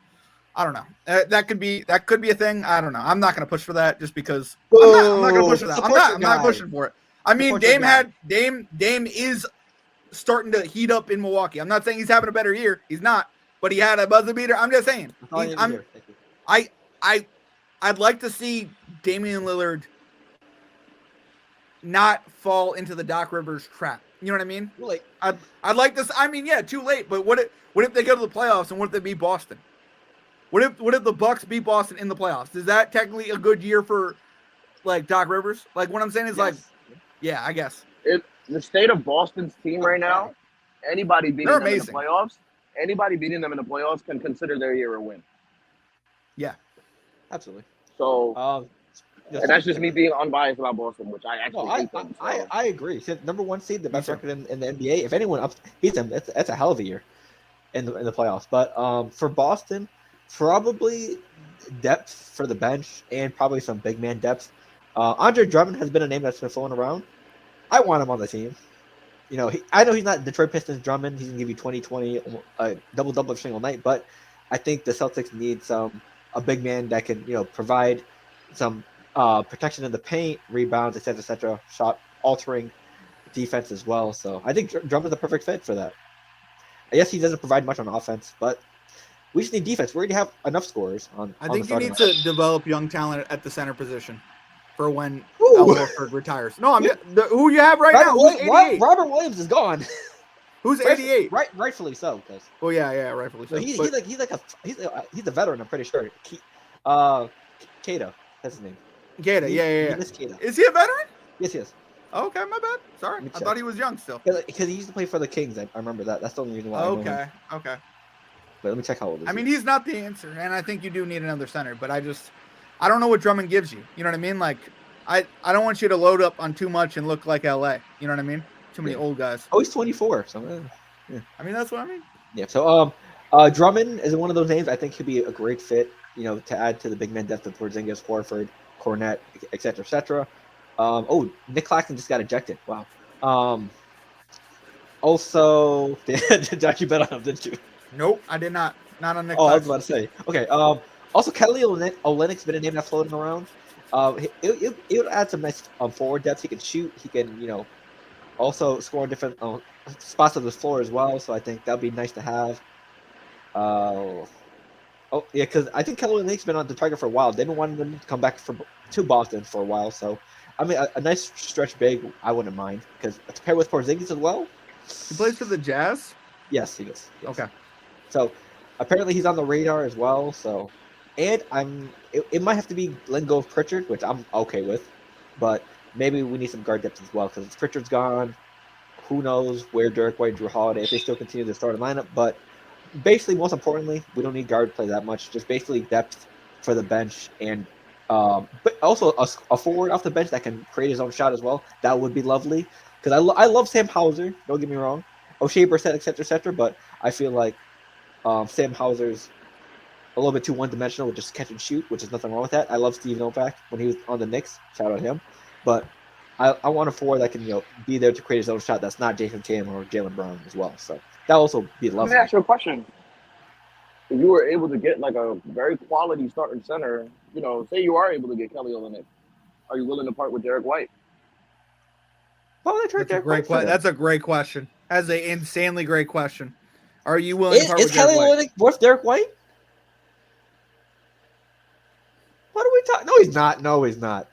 I don't know. That could be a thing. I don't know. I'm not going to push for that just because I'm not going to push for that. I'm not pushing for it. I mean, Dame is starting to heat up in Milwaukee. I'm not saying he's having a better year. He's not, but he had a buzzer beater. I'm just saying. I'd like to see Damian Lillard not fall into the Doc Rivers trap. You know what I mean? Too late. I'd like this. I mean, yeah, too late. But what if they go to the playoffs and what if they beat Boston? What if the Bucks beat Boston in the playoffs? Is that technically a good year for like Doc Rivers? Like what I'm saying is yeah, I guess. The state of Boston's team right now, anybody beating them in the playoffs can consider their year a win. Yeah, absolutely. So, and that's just me being unbiased about Boston, which I actually hate them. So. I agree. Number 1 seed, the best record in the NBA. If anyone beats them, that's a hell of a year in the playoffs. But for Boston, probably depth for the bench and probably some big man depth. Andre Drummond has been a name that's been flowing around. I want him on the team. You know, I know he's not Detroit Pistons Drummond. He's gonna give you 20, double every single night. But I think the Celtics need a big man that can provide some protection in the paint, rebounds, etc., shot altering defense as well. So I think Drummond's the perfect fit for that. I guess he doesn't provide much on offense, but we just need defense. We already have enough scorers on. I think you need to develop young talent at the center position for when Ooh. Al Horford retires. No, who you have right now? Who's 88? Robert Williams is gone. Who's 88? Rightfully so. Because rightfully so. He's a veteran. I'm pretty sure. Keita, that's his name. Keita, yeah. Keita. Is he a veteran? Yes, he is. Oh, okay, my bad. Sorry, I thought he was young still. Because he used to play for the Kings. I remember that. That's the only reason why. Okay. But let me check how old he is. I mean, he's not the answer, and I think you do need another center. But I don't know what Drummond gives you. You know what I mean? Like, I don't want you to load up on too much and look like LA. You know what I mean? Too many old guys. Oh, he's 24. So, yeah. I mean, that's what I mean. Yeah. So, Drummond is one of those names I think could be a great fit. To add to the big man depth of Porzingis, Horford, Cornette, etc. Nick Claxton just got ejected. Wow. Also, Jack, you bet on him, didn't you? Nope, I did not. Not on Nick Claxton. I was about to say. Okay. Also, Kelly Olynyk's been a name that's floating around. It would add some nice forward depth. He can shoot. He can, also score in different spots of the floor as well. So I think that'd be nice to have. Because I think Kelly Olynyk's been on the target for a while. They didn't want him to come back to Boston for a while. So, I mean, a nice stretch big, I wouldn't mind. Because to pair with Porzingis as well. He plays for the Jazz? Yes, he does. Yes. Okay. So, apparently he's on the radar as well. So, and it might have to be let go of Pritchard, which I'm okay with. But maybe we need some guard depth as well. Because Pritchard's gone. Who knows where Derek White, Drew Holiday, if they still continue to start a lineup. But basically, most importantly, we don't need guard play that much. Just basically depth for the bench, and but also a forward off the bench that can create his own shot as well. That would be lovely. Because I love Sam Hauser. Don't get me wrong, O'Shea Brissett, etc. But I feel like Sam Hauser's a little bit too one-dimensional with just catch and shoot, which is nothing wrong with that. I love Steve Novak when he was on the Knicks. Shout out him. But I want a forward that can be there to create his own shot. That's not Jason Tatum or Jaylen Brown as well. So that also be lovely. Let me ask you a question. If you were able to get like a very quality starting center, say you are able to get Kelly Olynyk, are you willing to part with Derek White? Well, that's a great question. That's an insanely great question. Are you willing to part with Kelly Derek White? Olynyk worth Derek White? What are we talking? No, he's not. No, he's not.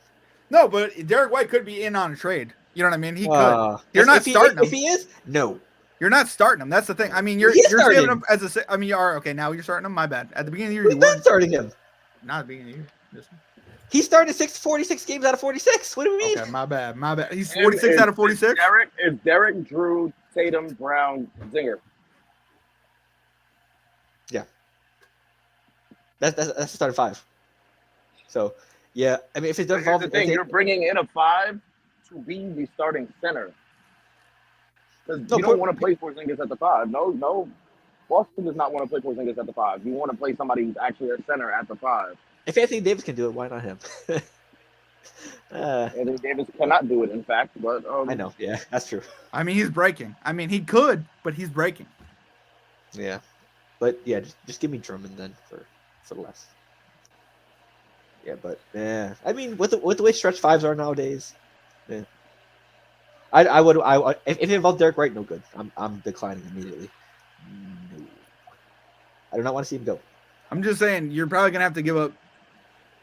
No, but Derek White could be in on a trade. You know what I mean? He could. You're not starting him. If he is, no. You're not starting him. That's the thing. I mean, you're saving him as a. I mean, you are okay. Now you're starting him. My bad. At the beginning of the year, you weren't starting him. Not at the beginning of the year. He started 46 games out of 46. What do you mean? Okay, my bad. He's 46 out of 46. Derek, Drew, Tatum, Brown, Zinger. Yeah. That's starting five. So, yeah. I mean, if it's here's the thing, you're bringing in a five to be the starting center. Because you don't want to play Porzingis at the five. No. Boston does not want to play Porzingis at the five. You want to play somebody who's actually a center at the five. If Anthony Davis can do it, why not him? Anthony Davis cannot do it, in fact. But I know. Yeah, that's true. I mean, he's breaking. I mean, he could, but he's breaking. Yeah. But, yeah, just give me Drummond then for less. Yeah, but, yeah. I mean, with the way stretch fives are nowadays, yeah. I would if it involved Derek White, no good. I'm declining immediately. No. I do not want to see him go. I'm just saying you're probably gonna have to give up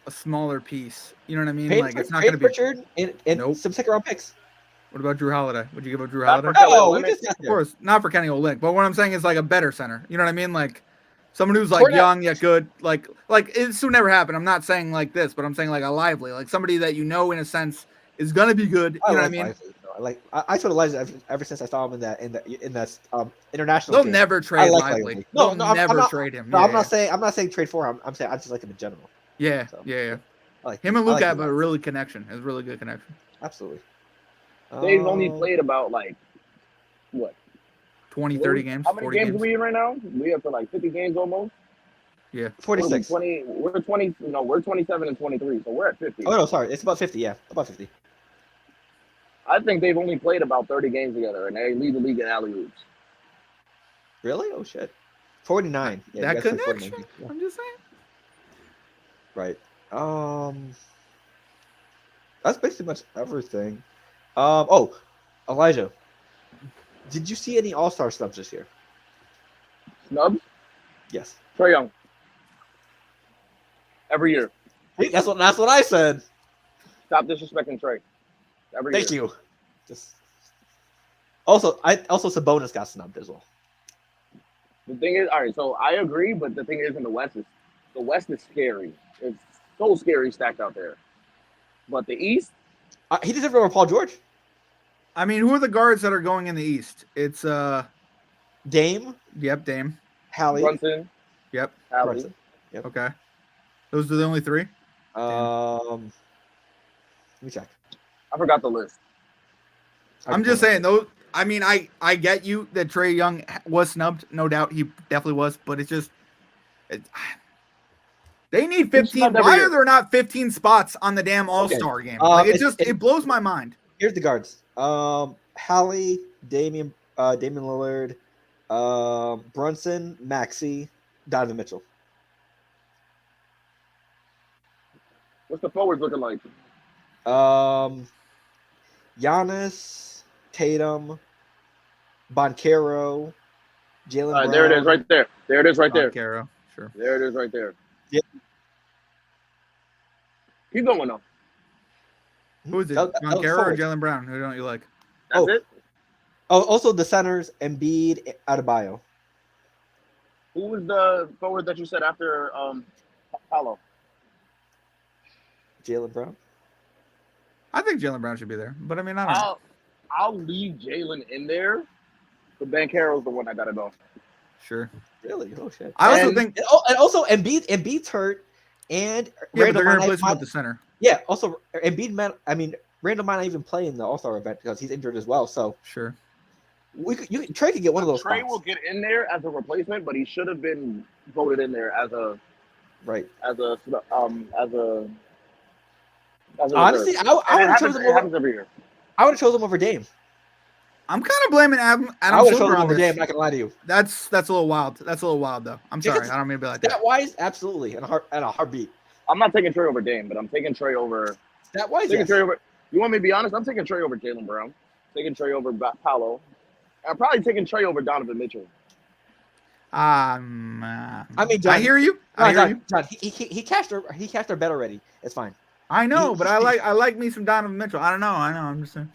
a smaller piece. You know what I mean? It's not gonna be Pritchard and some second round picks. What about Drew Holiday? Would you give up Drew Holiday? Of course, not for Kenny Olynyk. But what I'm saying is like a better center. You know what I mean? Like someone who's like young yet good. Like this would never happen. I'm not saying like this, but I'm saying like a lively, like somebody that in a sense is gonna be good. You know what I mean? I told Elijah ever since I saw him in that international. They'll game. never trade Lively. They'll never trade him. No, I'm not saying trade for him. I'm saying I just like him in general. Yeah, so, yeah. Him and Luke have a really connection. It's a really good connection. Absolutely. They've only played about 20, 30 games. How many games are we in right now? We up to 50 games almost. Yeah, 46. We're 20. We're 27 and 23, so we're at 50. Oh no, sorry, it's about 50. Yeah, about 50. I think they've only played about 30 games together, and they lead the league in alley-oops. Really? Oh shit. 49. Yeah, that connection. Yeah. I'm just saying. Right. That's basically much everything. Oh, Elijah, did you see any All-Star snubs this year? Snubs? Yes. Trae Young. Every year. That's what I said. Stop disrespecting Trae. Every Thank year. you. Just also Sabonis got snubbed as well. The thing is, all right, so I agree, but the thing is, in the West is scary. It's so scary stacked out there. But the East, He deserved over Paul George. I mean, who are the guards that are going in the East? It's Dame. Yep, Dame. Hallie. Brunson. Yep. Hallie. Brunson. Yep. Okay. Those are the only three? Let me check. I forgot the list. I'm just saying those. I mean, I get you that Trae Young was snubbed, no doubt. He definitely was, but it's just they need 15. Why are there not 15 spots on the damn All-Star game? Like, it blows my mind. Here's the guards. Hallie, Damian Lillard, Brunson, Maxey, Donovan Mitchell. What's the forwards looking like? Giannis, Tatum, Boncaro, Jalen Brown. There it is right there. There it is right there. Boncaro, sure. There it is right there. Yeah. Keep going though. Who is it? Boncaro or Jalen Brown? Who don't you like? That's it? Oh, also the centers, Embiid, Adebayo. Who was the forward that you said after Paulo? Jalen Brown. I think Jalen Brown should be there, but I mean, I don't know. I'll leave Jalen in there, but Bancaro's the one I gotta go. Sure. Really? Oh shit. I also think, and also Embiid's hurt, and yeah, but they're gonna replace him with the center. Yeah. Also, Randall might not even play in the All-Star event because he's injured as well. So sure. Trae could get one of those. Trae spots. will get in there as a replacement, but he should have been voted in there as a honestly, I would have chosen him over. Every year. I would have chosen him over Dame. I'm kind of blaming Adam I would have Silver chosen him on over this. Dame. I'm not gonna lie to you. That's a little wild. That's a little wild though. I'm sorry. I don't mean to be like that. Stat-wise, absolutely, and a heartbeat. I'm not taking Trae over Dame, but I'm taking Trae over. Stat-wise, yes. Trae over. You want me to be honest? I'm taking Trae over Jalen Brown. Taking Trae over Paolo. I'm probably taking Trae over Donovan Mitchell. I mean, John, I hear you. I hear you. John, he cashed our bet already. It's fine. I know, but I like me some Donovan Mitchell. I don't know. I'm just saying.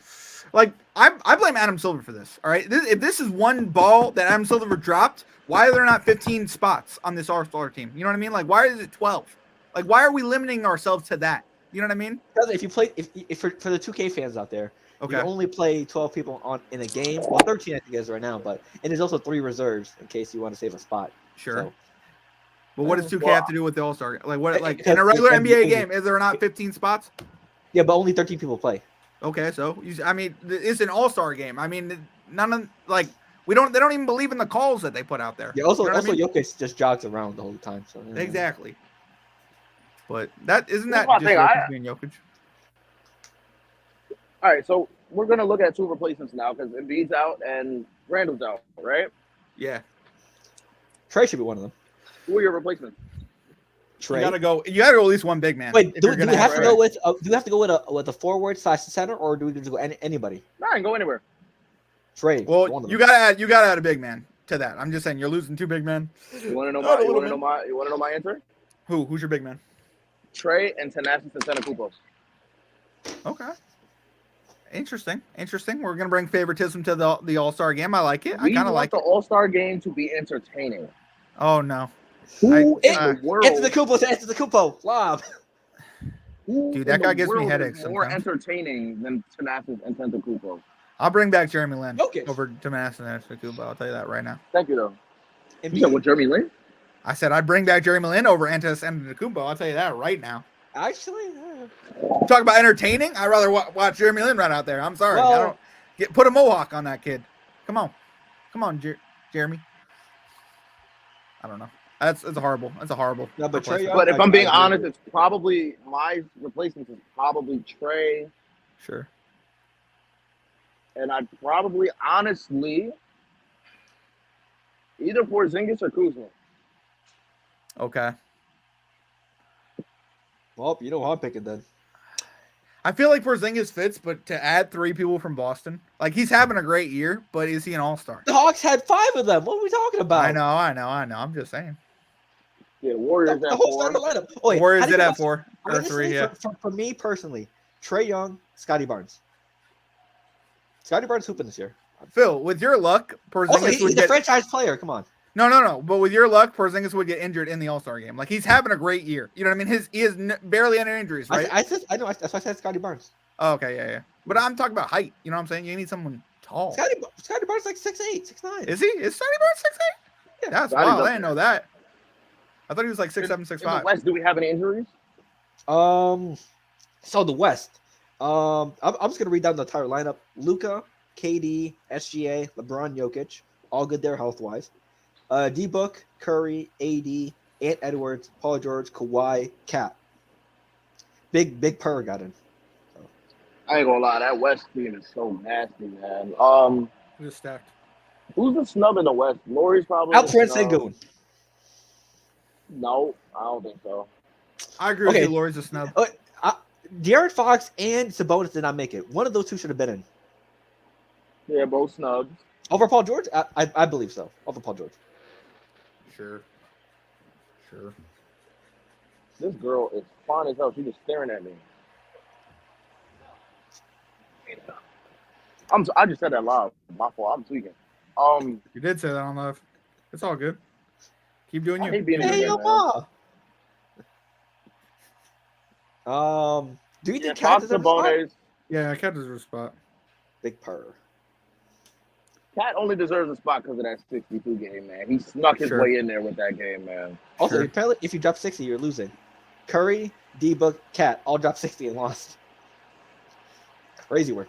Like, I blame Adam Silver for this. All right, if this is one ball that Adam Silver dropped, why are there not 15 spots on this All-Star team? You know what I mean? Like, why is it 12? Like, why are we limiting ourselves to that? You know what I mean? Because if you play, if for the 2K fans out there, okay, you only play 12 people in a game. Well, 13 I think is right now, and there's also 3 reserves in case you want to save a spot. Sure. So, but what does 2K have to do with the All-Star? Like, what? Like, in a regular NBA game, is there not 15 spots? Yeah, but only 13 people play. Okay, so I mean, it's an All-Star game. I mean, none of they don't even believe in the calls that they put out there. Yeah. Also, you know I mean? Jokic just jogs around the whole time. So yeah. Exactly. But that isn't That's that my just thing, Jokic? All right, so we're gonna look at 2 replacements now because Embiid's out and Randall's out, right? Yeah. Trae should be one of them. Who are your replacements? Trae. You gotta go at least one big man. Wait, do we have to go with? Do we have to go with a forward / center, or do we just go anybody? No, I can go anywhere. Trae. Well, you gotta add a big man to that. I'm just saying you're losing 2 big men. You want to know my answer? Who's your big man? Trae and Thanasis Antetokounmpo. Okay. Interesting. We're gonna bring favoritism to the All-Star game. I like it. I kind of like the All-Star game to be entertaining. Oh no. Who in the world? Antetokounmpo, lob. Dude, that guy gives me headaches. More entertaining than Thanasis Antetokounmpo. I'll bring back Jeremy Lin Okay. over Thanasis Antetokounmpo. I'll tell you that right now. Thank you, though. You said what, Jeremy Lin? I said I'd bring back Jeremy Lin over Thanasis Antetokounmpo. I'll tell you that right now. Actually, Talk about entertaining. I'd rather watch Jeremy Lin run out there. I'm sorry. Well, I don't put a mohawk on that kid. Come on, Jeremy. I don't know. That's a horrible. No, but if I'm being honest, it's probably my replacement is probably Trae. Sure. And I'd probably, honestly, either Porzingis or Kuzma. Okay. Well, you know who I'm picking then. I feel like Porzingis fits, but to add 3 people from Boston, like he's having a great year, but is he an all-star? The Hawks had 5 of them. What are we talking about? I know. I'm just saying. Yeah, Warriors the at whole 4. starting lineup. Oh, wait, Warriors did at 4 or honestly, 3. Yeah. For me personally, Trae Young, Scotty Barnes. Scotty Barnes hooping this year. Phil, with your luck, Porzingis also, he's would a franchise player. Come on. No. But with your luck, Porzingis would get injured in the All-Star game. Like he's having a great year. You know what I mean? He has barely any injuries, right? I know. That's why I said Scotty Barnes. Oh, okay, yeah. But I'm talking about height. You know what I'm saying? You need someone tall. Scotty Barnes like 6'8", 6'9". Is he? Is Scotty Barnes 6'8"? Yeah, that's wild. I didn't know that. I thought he was like 6'7", 6'5". In the West, do we have any injuries? So the West. I'm just gonna read down the entire lineup. Luka, KD, SGA, LeBron, Jokic, all good there health wise. D-Book, Curry, AD, Ant Edwards, Paul George, Kawhi, Cat. Big purr got in. So. I ain't gonna lie, that West team is so nasty, man. Just stacked. Who's the snub in the West? Laurie's probably Alfred Sengun. No, I don't think so. I agree with you. Laurie's a snub. De'Aaron Fox and Sabonis did not make it. One of those two should have been in. Yeah, both snubs. Over Paul George? I believe so. Over Paul George. Sure. This girl is fine as hell. She's just staring at me. I just said that loud. My fault. I'm tweaking. You did say that on live. It's all good. Keep doing you. I hate being Hey, a yo, Ma. Do you think Cat Cat deserves a spot? Yeah, Cat deserves a spot. Big purr. Cat only deserves a spot because of that 62 game, man. He snuck his way in there with that game, man. Also, apparently, if you drop 60, you're losing. Curry, D-Book, Cat all dropped 60 and lost. Crazy work.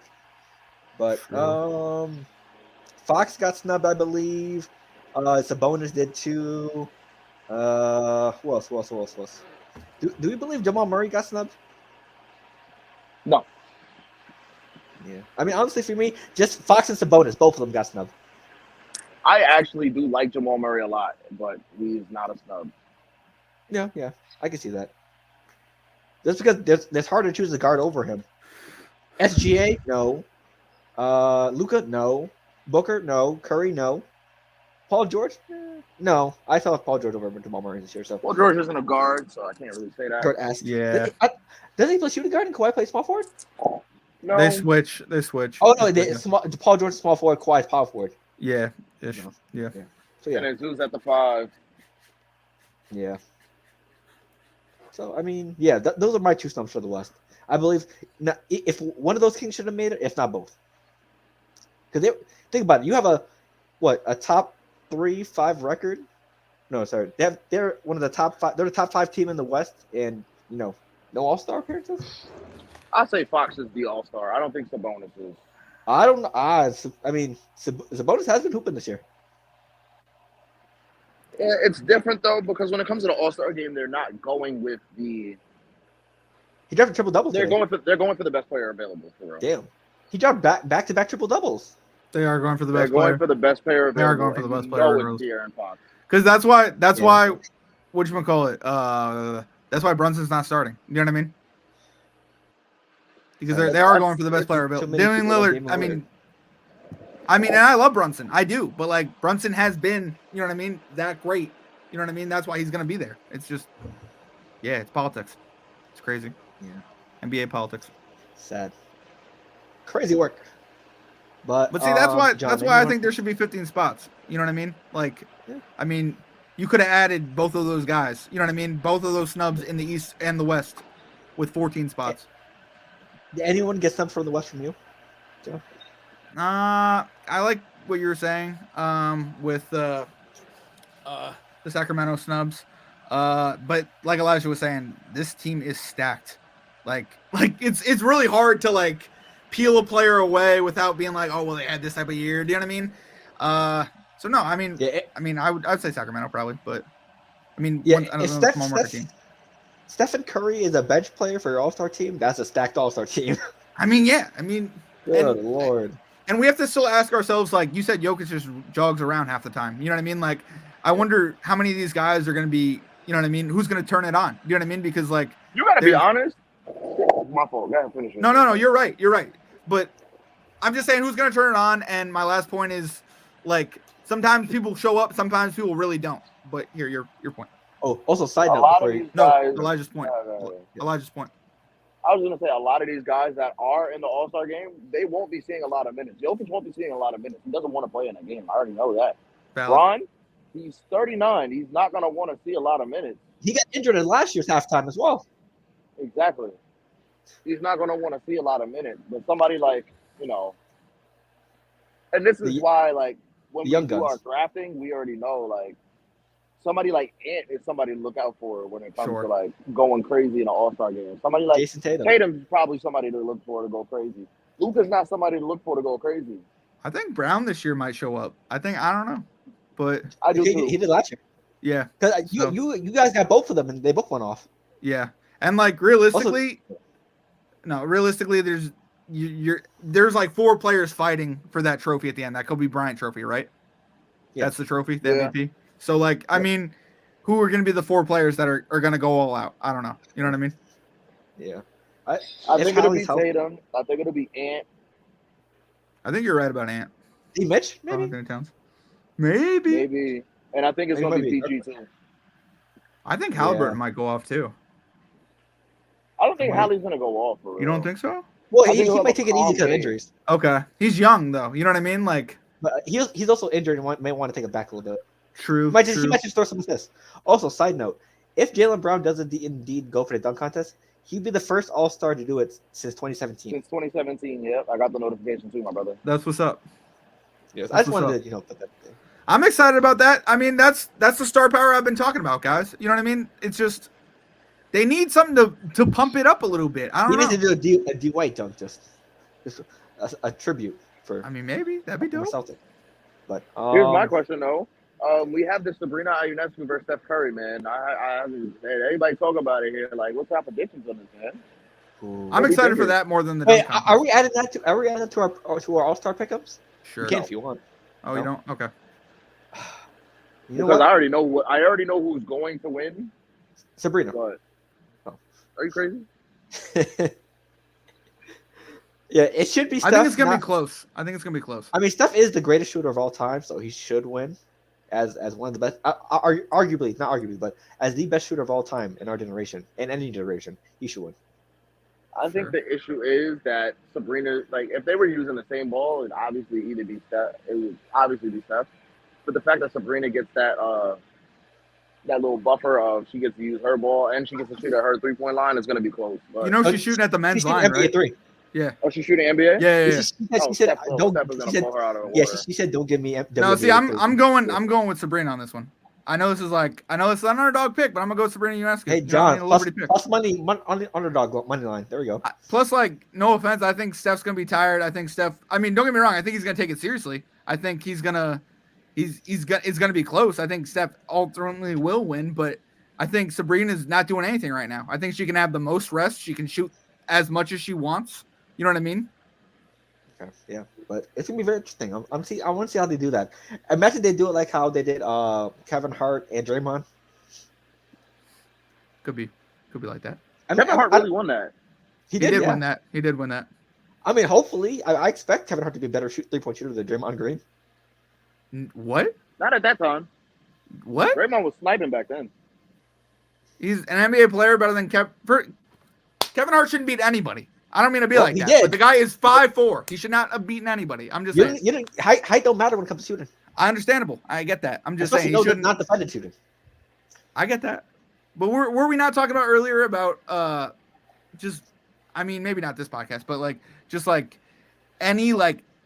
But Fox got snubbed, I believe. Sabonis did too. Who else? Do we believe Jamal Murray got snubbed? No. Yeah. I mean, honestly, for me, just Fox and Sabonis, both of them got snubbed. I actually do like Jamal Murray a lot, but he's not a snub. Yeah. I can see that. Just because it's hard to choose a guard over him. SGA, no. Luka, no. Booker, no. Curry, no. Paul George, no. I thought Paul George over Jamal Murray this year. So Paul George isn't a guard, so I can't really say that. Yeah. Doesn't he play shooting guard and Kawhi play small forward? No. They switch. Oh no, Paul George small forward, Kawhi's power forward. Yeah. No. Yeah. So yeah. And then Zeus at the 5. Yeah. So I mean, yeah, those are my two snubs for the West. I believe if one of those Kings should have made it, if not both. Because think about it, you have a top 3-5 record? No, sorry, they're one of the top 5. They're the top 5 team in the West, and no All-Star appearances. I say Fox is the All-Star. I don't think Sabonis is. I don't know. I mean, Sabonis has been hooping this year. Yeah, it's different though because when it comes to the All-Star game, they're not going with the. He dropped a triple double. They're going for the best player available. For real. Damn, he dropped back-to-back triple doubles. They are going for the They're best player. going for the best player available. They are going for the best player. De'Aaron Fox. Because that's why whatchamacallit? That's why Brunson's not starting. You know what I mean? Because they are going for the best player available. Damian Lillard. I mean, and I love Brunson. I do, but like Brunson has been, you know what I mean, that great. You know what I mean? That's why he's gonna be there. It's just, yeah, it's politics. It's crazy. Yeah. NBA politics. Sad. Crazy work. But see, that's why John, I think there should be 15 spots. You know what I mean? Like, I mean, you could have added both of those guys. You know what I mean? Both of those snubs in the East and the West with 14 spots. Did anyone get some from the West from you, Joe? I like what you were saying with the Sacramento snubs. But like Elijah was saying, this team is stacked. Like it's really hard to like peel a player away without being like, oh well, they had this type of year. Do you know what I mean? So no, I mean, I'd say Sacramento probably, but I mean, small market team. Stephen Curry is a bench player for your All-Star team. That's a stacked All-Star team. I mean, yeah. I mean, good Lord. And we have to still ask ourselves, like you said, Jokic just jogs around half the time. You know what I mean? Like, I wonder how many of these guys are going to be, you know what I mean? Who's going to turn it on? You know what I mean? Because, like, you got to be honest. My fault. Go ahead, finish it. No. You're right. But I'm just saying who's going to turn it on. And my last point is, like, sometimes people show up, sometimes people really don't. But here, your point. Oh, also, side note. Elijah's point. Elijah's point. I was going to say a lot of these guys that are in the All-Star game, they won't be seeing a lot of minutes. Jokic won't be seeing a lot of minutes. He doesn't want to play in a game. I already know that. Bron, he's 39. He's not going to want to see a lot of minutes. He got injured in last year's halftime as well. Exactly. He's not going to want to see a lot of minutes. But somebody like, you know, and this is why, like, when we do our drafting, we already know, like, somebody like Ant is somebody to look out for when it comes to, like, going crazy in an All-Star game. Somebody like Jason Tatum. Tatum's probably somebody to look for to go crazy. Luka's not somebody to look for to go crazy. I think Brown this year might show up. I don't know. But I do he did last year. Yeah. Because you guys got both of them, and they both went off. Yeah. And, like, realistically, there's like 4 players fighting for that trophy at the end. That Kobe Bryant trophy, right? Yeah. That's the trophy, the MVP. So, like, I mean, who are going to be the 4 players that are going to go all out? I don't know. You know what I mean? Yeah. I think it'll be Tatum. I think it'll be Ant. I think you're right about Ant. Mitch, maybe? Maybe. And I think it's going to be PG, too. I think Halliburton might go off, too. I don't think Hallie's going to go off, for real. You don't think so? Well, he might take it easy because of injuries. Okay. He's young, though. You know what I mean? Like, but he's also injured and may want to take it back a little bit. True. He might just throw some assists. Also, side note, if Jaylen Brown does indeed go for the dunk contest, he'd be the first All-Star to do it since 2017. Since 2017, yep. I got the notification too, my brother. That's what's up. Yes, I just wanted to, put that thing. I'm excited about that. I mean, that's the star power I've been talking about, guys. You know what I mean? It's just they need something to pump it up a little bit. I don't know. He needs to do a D White dunk, just a tribute for. I mean, maybe that'd be dope. Celtic. But here's my question though. We have the Sabrina Ionescu versus Steph Curry, man. I haven't heard anybody talk about it here. Like, what's our predictions on this, man? I'm excited for that more than the dunk contest. Are we adding that to our All-Star pickups? Sure. You can if you want. Oh, you don't? Okay. Because I already know who's going to win. Sabrina. But are you crazy? Yeah, it should be Steph. I think it's gonna be close. I mean, Steph is the greatest shooter of all time, so he should win as one of the best. Arguably, not arguably, but as the best shooter of all time in our generation, in any generation, he should win. I think the issue is that Sabrina, like, if they were using the same ball, it would obviously be Steph. But the fact that Sabrina gets that little buffer of she gets to use her ball and she gets to shoot at her 3-point line is going to be close. But, she's shooting at the men's line, right? 3. Yeah. Oh, she's shooting NBA? Yeah. She said, "Don't." She said, "Don't give me." No, see, I'm going with Sabrina on this one. I know this is an underdog pick, but I'm gonna go with Sabrina Ionescu. Hey, John, plus money on underdog money line. There we go. Plus, like, no offense, I think Steph's gonna be tired. I think Steph. I mean, don't get me wrong. I think he's gonna take it seriously. I think it's gonna be close. I think Steph ultimately will win, but I think Sabrina's not doing anything right now. I think she can have the most rest. She can shoot as much as she wants. You know what I mean? Okay, yeah, but it's gonna be very interesting. I want to see how they do that. Imagine they do it like how they did Kevin Hart and Draymond. Could be like that. Kevin Hart really won that. He did win that. He did win that. I mean, hopefully, I expect Kevin Hart to be a better 3-point shooter than Draymond Green. What? Not at that time. What? Draymond was sniping back then. He's an NBA player better than Kevin Hart shouldn't beat anybody. I don't mean to be like that, did. but the guy is 5'4". He should not have beaten anybody. I'm just saying. Height don't matter when it comes to shooting. Understandable. I get that. I'm just saying he should not defended shooting. I get that. But were we not talking about earlier about maybe not this podcast, but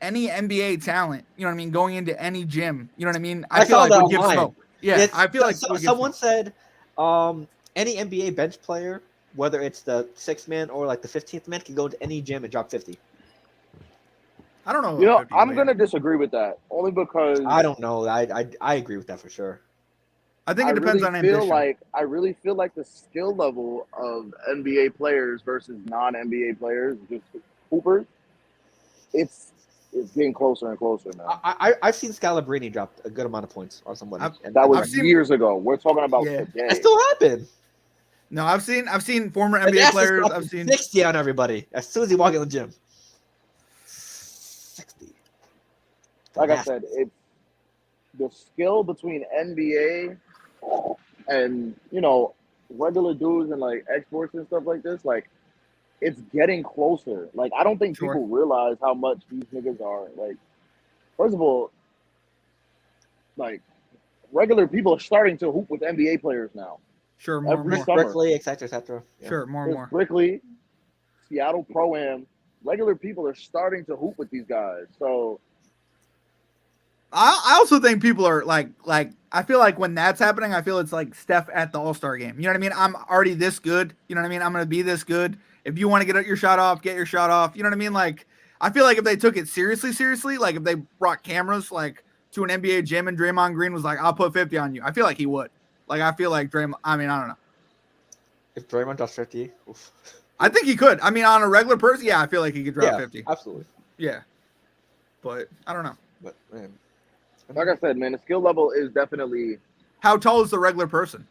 any NBA talent, you know what I mean, going into any gym, you know what I mean? I feel like would give smoke. Yeah, I feel like someone said any NBA bench player, whether it's the 6th man or like the 15th man, can go to any gym and drop 50. I don't know. I'm going to disagree with that only because I don't know. I agree with that for sure. I think it depends on ambition. I really feel like the skill level of NBA players versus non-NBA players, just hoopers, it's it's getting closer and closer now. I've seen Scalabrini drop a good amount of points on somebody. That was years ago. We're talking about today. That still happened. No, I've seen former NBA players. I've seen 60 on everybody as soon as you walk in the gym. 60. Like I said, it's the skill between NBA and regular dudes and like exports and stuff like this. Like, it's getting closer. Like, I don't think people realize how much these niggas are. Like, first of all, like, regular people are starting to hoop with NBA players now. Sure, more and more. Brickley, etc. Yeah. Sure, more and more. Brickley, Seattle Pro-Am, regular people are starting to hoop with these guys. So I also think people are like I feel like when that's happening, I feel it's like Steph at the All-Star game. You know what I mean? I'm already this good. You know what I mean? I'm gonna be this good. If you want to get your shot off, get your shot off. You know what I mean? Like, I feel like if they took it seriously, like if they brought cameras like to an NBA gym and Draymond Green was like, I'll put 50 on you, I feel like he would. Like, I feel like Draymond, I mean, I don't know. If Draymond drops 50, oof. I think he could. I mean, on a regular person, yeah, I feel like he could drop 50. Absolutely. Yeah. But I don't know. But, man. Like I said, man, the skill level is definitely. How tall is the regular person?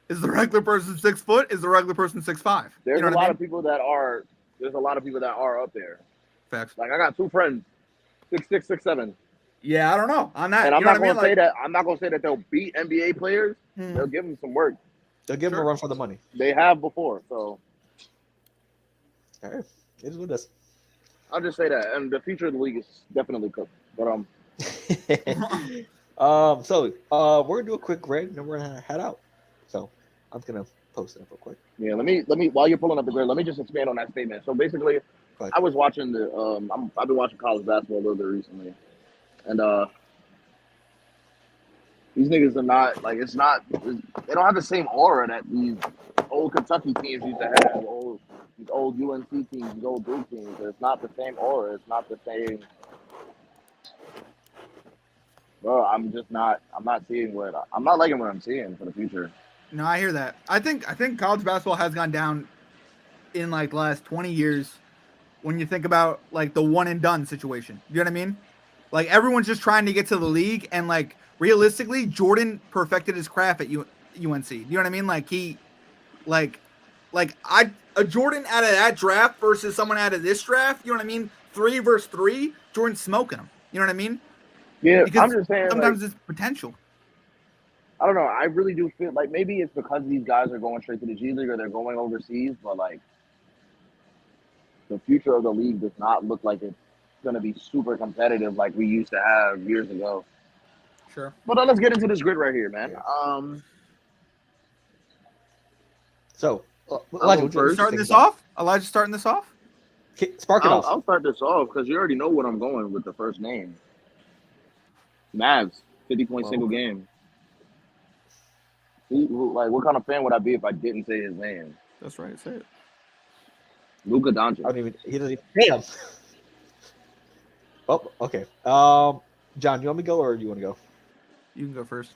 Is the regular person 6 foot? Is the regular person 6'5"? There's a lot of people that are. There's a lot of people that are up there. Facts. Like, I got 2 friends, 6'6", 6'7". Yeah, I don't know on that. And I'm not going to say that. I'm not going to say that they'll beat NBA players. They'll give them some work. They'll give them a run for the money. They have before, so. All right, it is what it is. I'll just say that, and the future of the league is definitely cooked. But so we're gonna do a quick grade, and then we're gonna head out. So I'm just gonna post it up real quick. Yeah, let me while you're pulling up the grade, let me just expand on that statement. So basically, I was watching I've been watching college basketball a little bit recently, and these niggas are not like they don't have the same aura that these old Kentucky teams used to have, these old UNC teams, these old Duke teams. It's not the same aura. It's not the same. Bro, I'm not liking what I'm seeing for the future. No, I hear that. I think college basketball has gone down in like the last 20 years when you think about like the one and done situation. You know what I mean? Like, everyone's just trying to get to the league, and like realistically, Jordan perfected his craft at UNC. You know what I mean? Like, he a Jordan out of that draft versus someone out of this draft, you know what I mean? 3 versus 3, Jordan's smoking them. You know what I mean? Yeah, because I'm just saying. Sometimes it's potential. I don't know. I really do feel like maybe it's because these guys are going straight to the G League or they're going overseas, but like the future of the league does not look like it's going to be super competitive like we used to have years ago. Sure. But let's get into this grid right here, man. So, Elijah, starting this off? Elijah starting this off? Spark it off. I'll start this off because you already know what I'm going with the first name. Mavs, 50-point single game. Like, what kind of fan would I be if I didn't say his name? That's right, say it. Luka Doncic. He doesn't even. Damn. Oh, okay. John, you want me to go or do you want to go? You can go first.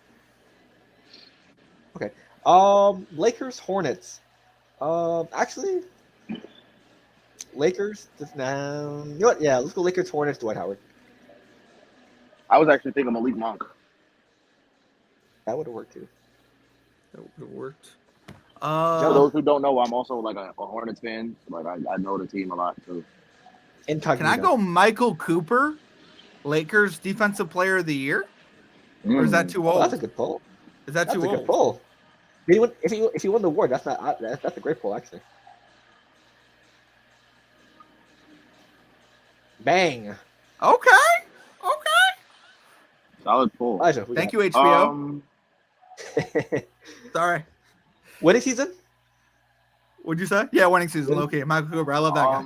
Okay. Lakers, Hornets. Actually, Lakers. You know what? Yeah, let's go Lakers, Hornets, Dwight Howard. I was actually thinking Malik Monk. That would have worked too. That would have worked. For those who don't know, I'm also like a Hornets fan. Like, I know the team a lot too. Can I go Michael Cooper, Lakers Defensive Player of the Year? Or is that too old? That's a good poll. Is that too old? That's a good poll. If he won the award, that's a great poll actually. Bang. Okay. Solid poll. Thank you, HBO. Sorry. Winning season? What'd you say? Yeah, winning season. Okay, Michael Cooper. I love that guy.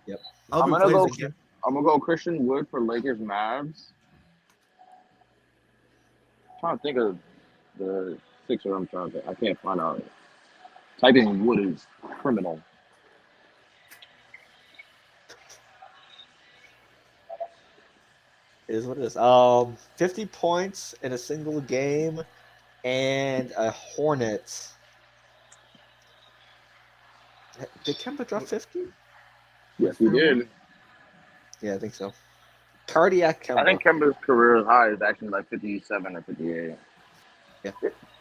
Yep. I'm gonna go Christian Wood for Lakers Mavs. I'm trying to think of the Sixer. I can't find out. Typing Wood is criminal. It is what it is. 50 points in a single game, and a Hornets. Did Kemba drop 50? Yes, he did. Yeah, I think so. Cardiac Kemba. I think Kemba's career high is actually like 57 or 58. Yeah.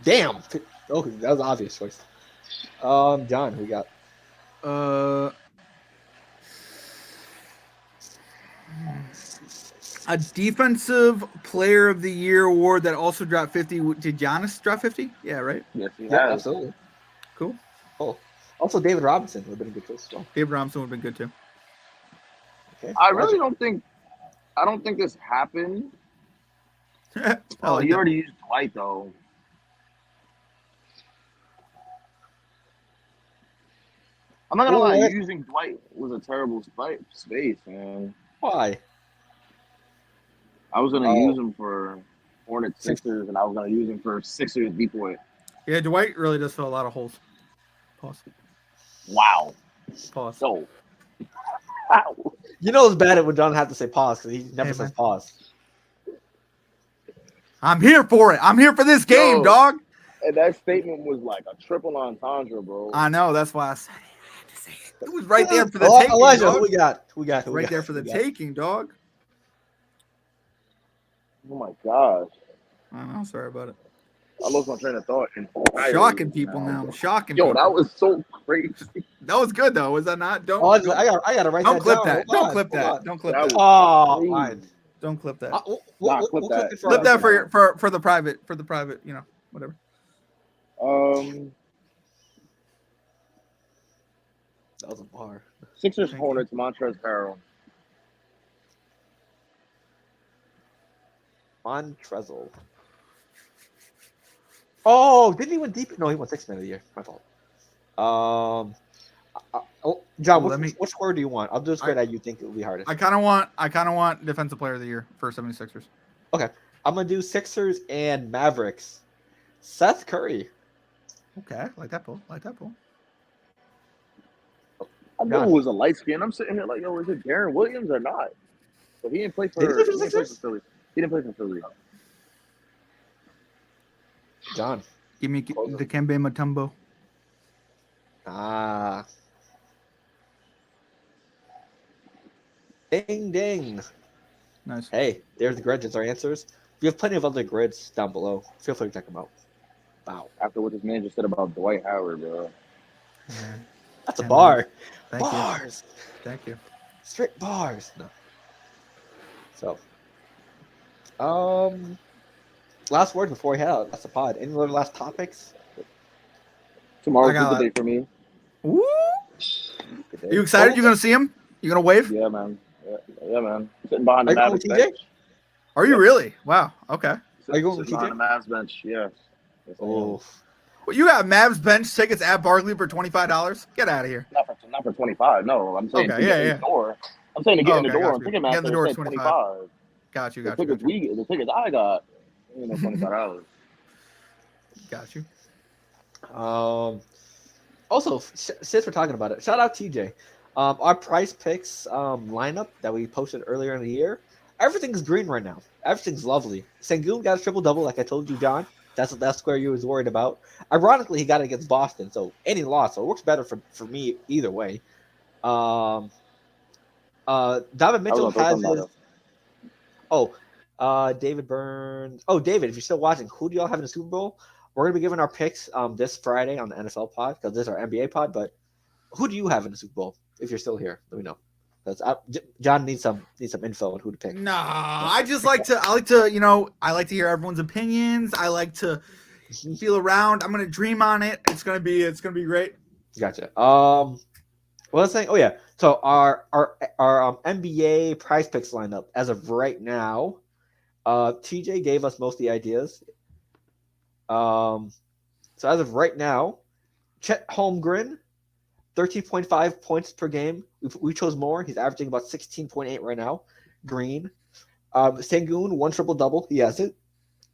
Damn. Okay, that was an obvious choice. John, who we got? A defensive player of the year award that also dropped 50. Did Giannis drop 50? Yeah, right? Yes, he Yeah, has. absolutely. Cool. Oh, also David Robinson would have been a good choice as well. David Robinson would have been good too. Okay. I really don't think this happened. Like you already used Dwight though. I'm not gonna lie, using Dwight was a terrible space, man. Why? I was gonna use him for Hornets Sixers, and I was gonna use him for Sixers D-point. Yeah, Dwight really does fill a lot of holes. Pause. Wow. Pause. So, you know it's bad when John had to say pause because he never says pause. I'm here for it. I'm here for this game, dog. And that statement was like a triple entendre, bro. I know. That's why I said it. I had to say it. It was right there for the taking, Elijah, dog. who we got? Right there for the taking, dog. Oh my gosh. I know. Sorry about it. I lost my train of thought. Shocking people now. I'm shocking people. Yo, that was so crazy. That was good though. Was that not? Don't. I gotta write that down. Don't clip that. Don't clip that. Don't clip that. Oh, fine. Don't clip that. We'll clip that. Clip that for the private. For the private. You know, whatever. That was a bar. Sixers Hornets Montrezl Harrell. Montrezl. Oh, didn't he win deep? No, he won 6th man of the year. My fault. John, what score do you want? I'll do a score that you think it will be hardest. I kind of want defensive player of the year for 76ers. Okay, I'm gonna do Sixers and Mavericks. Seth Curry. Okay, like that pull. I knew it was a light skin. I'm sitting here like, yo, is it Darren Williams or not? But he didn't play for Philly. He didn't play for Philly. John. Give me the Kembe Mutombo. Ding, ding. Nice. Hey, there's the grids. Our answers. We have plenty of other grids down below. Feel free to check them out. Wow. After what this man just said about Dwight Howard, bro. Yeah. That's a bar. Bars. Thank you. Strict bars. No. So, last word before we head out. That's the pod. Any other last topics? Tomorrow's a good day for me. Woo! Are you excited? You gonna see him? You gonna wave? Yeah, man. Yeah, man. Sitting behind the Mavs bench. Are you really? Wow. Okay. Are you going with TJ? Behind the Mavs bench? Yes. Oh. Well, you got Mavs bench tickets at Barclays for $25. Get out of here. Not for 25. No, I'm saying to get in the door. I'm saying to get in the door. Ticketmaster get the door said 25. Got you. The tickets I got, $25. Got you. Also, since we're talking about it, shout out TJ. Our Prize Picks lineup that we posted earlier in the year, everything's green right now. Everything's lovely. Sengun got a triple-double, like I told you, John. That's square you was worried about. Ironically, he got it against Boston, so any loss, so it works better for me either way. Donovan Mitchell has his. David Burns. Oh, David, if you're still watching, who do y'all have in the Super Bowl? We're gonna be giving our picks this Friday on the NFL pod because this is our NBA pod. But who do you have in the Super Bowl? If you're still here, let me know. John needs some info on who to pick. Nah, I like to hear everyone's opinions. I like to feel around. I'm gonna dream on it. It's gonna be great. Gotcha. What was I saying? Oh yeah. So our NBA Prize Picks lineup as of right now, TJ gave us most of the ideas. So as of right now, Chet Holmgren, 13.5 points per game. We chose more. He's averaging about 16.8 right now. Green. Sengun, 1 triple-double. He has it.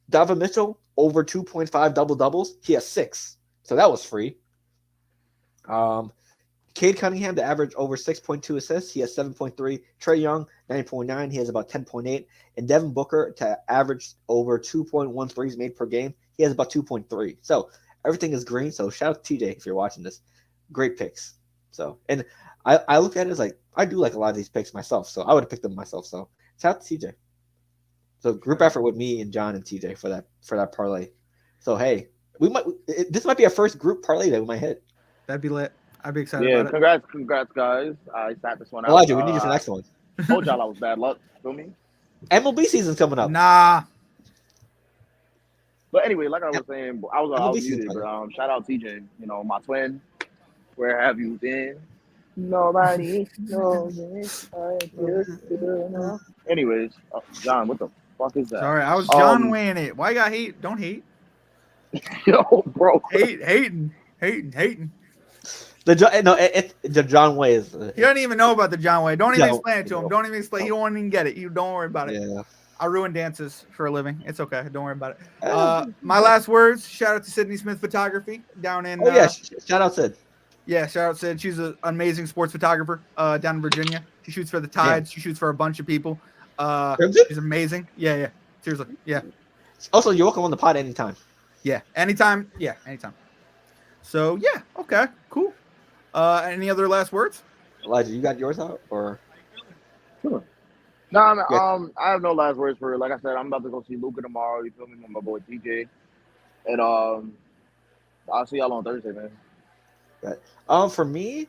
Donovan Mitchell, over 2.5 double-doubles. He has 6. So that was free. Cade Cunningham to average over 6.2 assists. He has 7.3. Trae Young, 9.9. He has about 10.8. And Devin Booker to average over 2.1 threes made per game. He has about 2.3. So everything is green. So shout out to TJ if you're watching this. Great picks. So, and I look at it as like, I do like a lot of these picks myself. So I would have picked them myself. So Shout out to TJ. So group effort with me and John and TJ for that parlay. So hey, this might be our first group parlay that we might hit. That'd be lit. I'd be excited about it. Congrats, guys. I sat this one out. Elijah, we need you for the next one. Told y'all I was bad luck. Feel me? MLB season's coming up. Nah. But anyway, like I was saying, I was muted. But shout out TJ. You know, my twin. Where have you been? Nobody knows it. Anyways, John, what the fuck is that? Sorry, I was John Wayne it. Why you got hate? Don't hate. Yo, bro. Hating. The John Way is. He doesn't even know about the John Way. Don't even explain it to him. Don't even explain. He won't even get it. You don't worry about it. Yeah. I ruin dances for a living. It's okay. Don't worry about it. My last words. Shout out to Sydney Smith Photography down in. Oh yeah, shout out Sid. Yeah, shout out Sid. She's an amazing sports photographer down in Virginia. She shoots for the Tides. Yeah. She shoots for a bunch of people. She's amazing. Yeah. Seriously. Yeah. Also, you're welcome on the pod anytime. Yeah, anytime. Yeah, anytime. So yeah, okay, cool. Any other last words? Elijah, you got yours out or? Sure. No, I have no last words for it. Like I said, I'm about to go see Luca tomorrow. You feel me, with my boy TJ, and I'll see y'all on Thursday, man. Right. For me,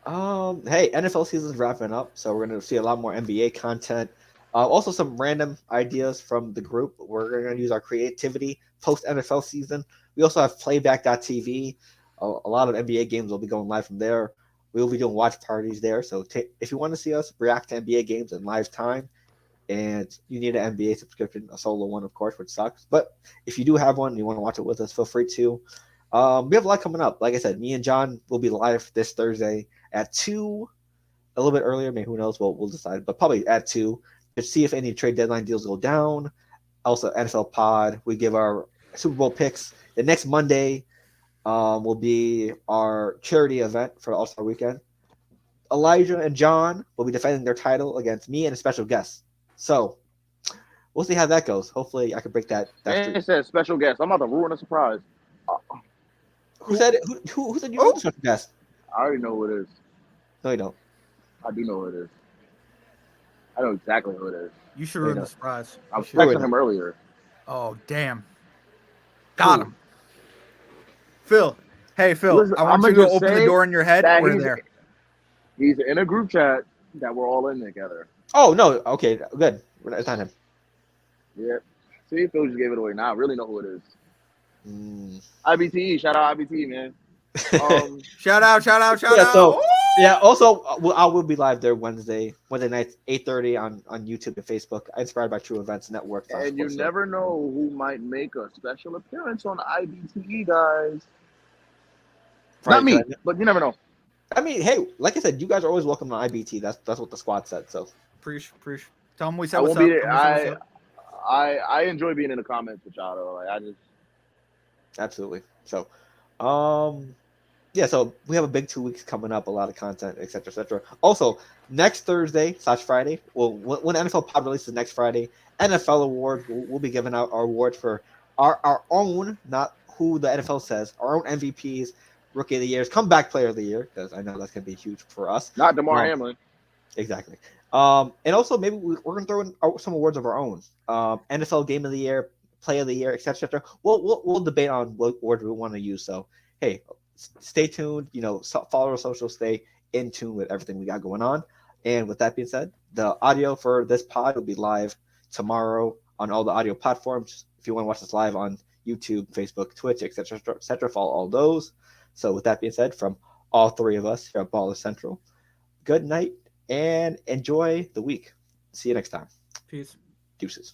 hey, NFL season's wrapping up, so we're gonna see a lot more NBA content. Also, some random ideas from the group. We're gonna use our creativity post NFL season. We also have playback.tv. A lot of NBA games will be going live from there. We will be doing watch parties there. So if you want to see us react to NBA games in live time, and you need an NBA subscription, a solo one, of course, which sucks. But if you do have one and you want to watch it with us, feel free to. We have a lot coming up. Like I said, me and John will be live this Thursday at 2, a little bit earlier. Maybe who knows? We'll decide. But probably at 2 to see if any trade deadline deals go down. Also, NFL pod. We give our Super Bowl picks. The next Monday will be our charity event for All-Star Weekend. Elijah and John will be defending their title against me and a special guest. So we'll see how that goes. Hopefully, I can break that. It says special guest. I'm about to ruin a surprise. Who said it? Who said you were the special guest? I already know who it is. No, you don't. I do know who it is. I know exactly who it is. You should ruin the surprise. I was texting him earlier. Oh, damn. Got him. Phil. Hey, Phil. Listen, I want you to open the door in your head. We're there. He's in a group chat that we're all in together. Oh, no. Okay, good. It's not him. Yeah. See, Phil just gave it away. Now I really know who it is. IBT. Shout out IBT, man. Shout out. So, yeah, also, I will be live there Wednesday nights, 8:30 on YouTube and Facebook. Inspired by True Events Network. And you never know who might make a special appearance on IBTE, guys. Not me, but you never know. I mean, hey, like I said, you guys are always welcome to IBT. That's what the squad said. So, Preach. Tell them we said what's up. I enjoy being in the comments with y'all, though. Like, I just absolutely. So, yeah, so we have a big 2 weeks coming up, a lot of content, et cetera. Also, next Thursday/Friday, when NFL Pod releases next Friday, NFL Awards, we'll be giving out our awards for our own, not who the NFL says, our own MVPs, Rookie of the Years, Comeback Player of the Year, because I know that's going to be huge for us. Not DeMar Hamlin. Exactly. And also, maybe we're going to throw in some awards of our own. NFL Game of the Year, Play of the Year, et cetera. We'll debate on what awards we want to use. So, hey, stay tuned. Follow our socials. Stay in tune with everything we got going on. And with that being said, the audio for this pod will be live tomorrow on all the audio platforms. If you want to watch this live on YouTube, Facebook, Twitch, et cetera, follow all those. So with that being said, from all three of us here at Baller Central, good night and enjoy the week. See you next time. Peace. Deuces.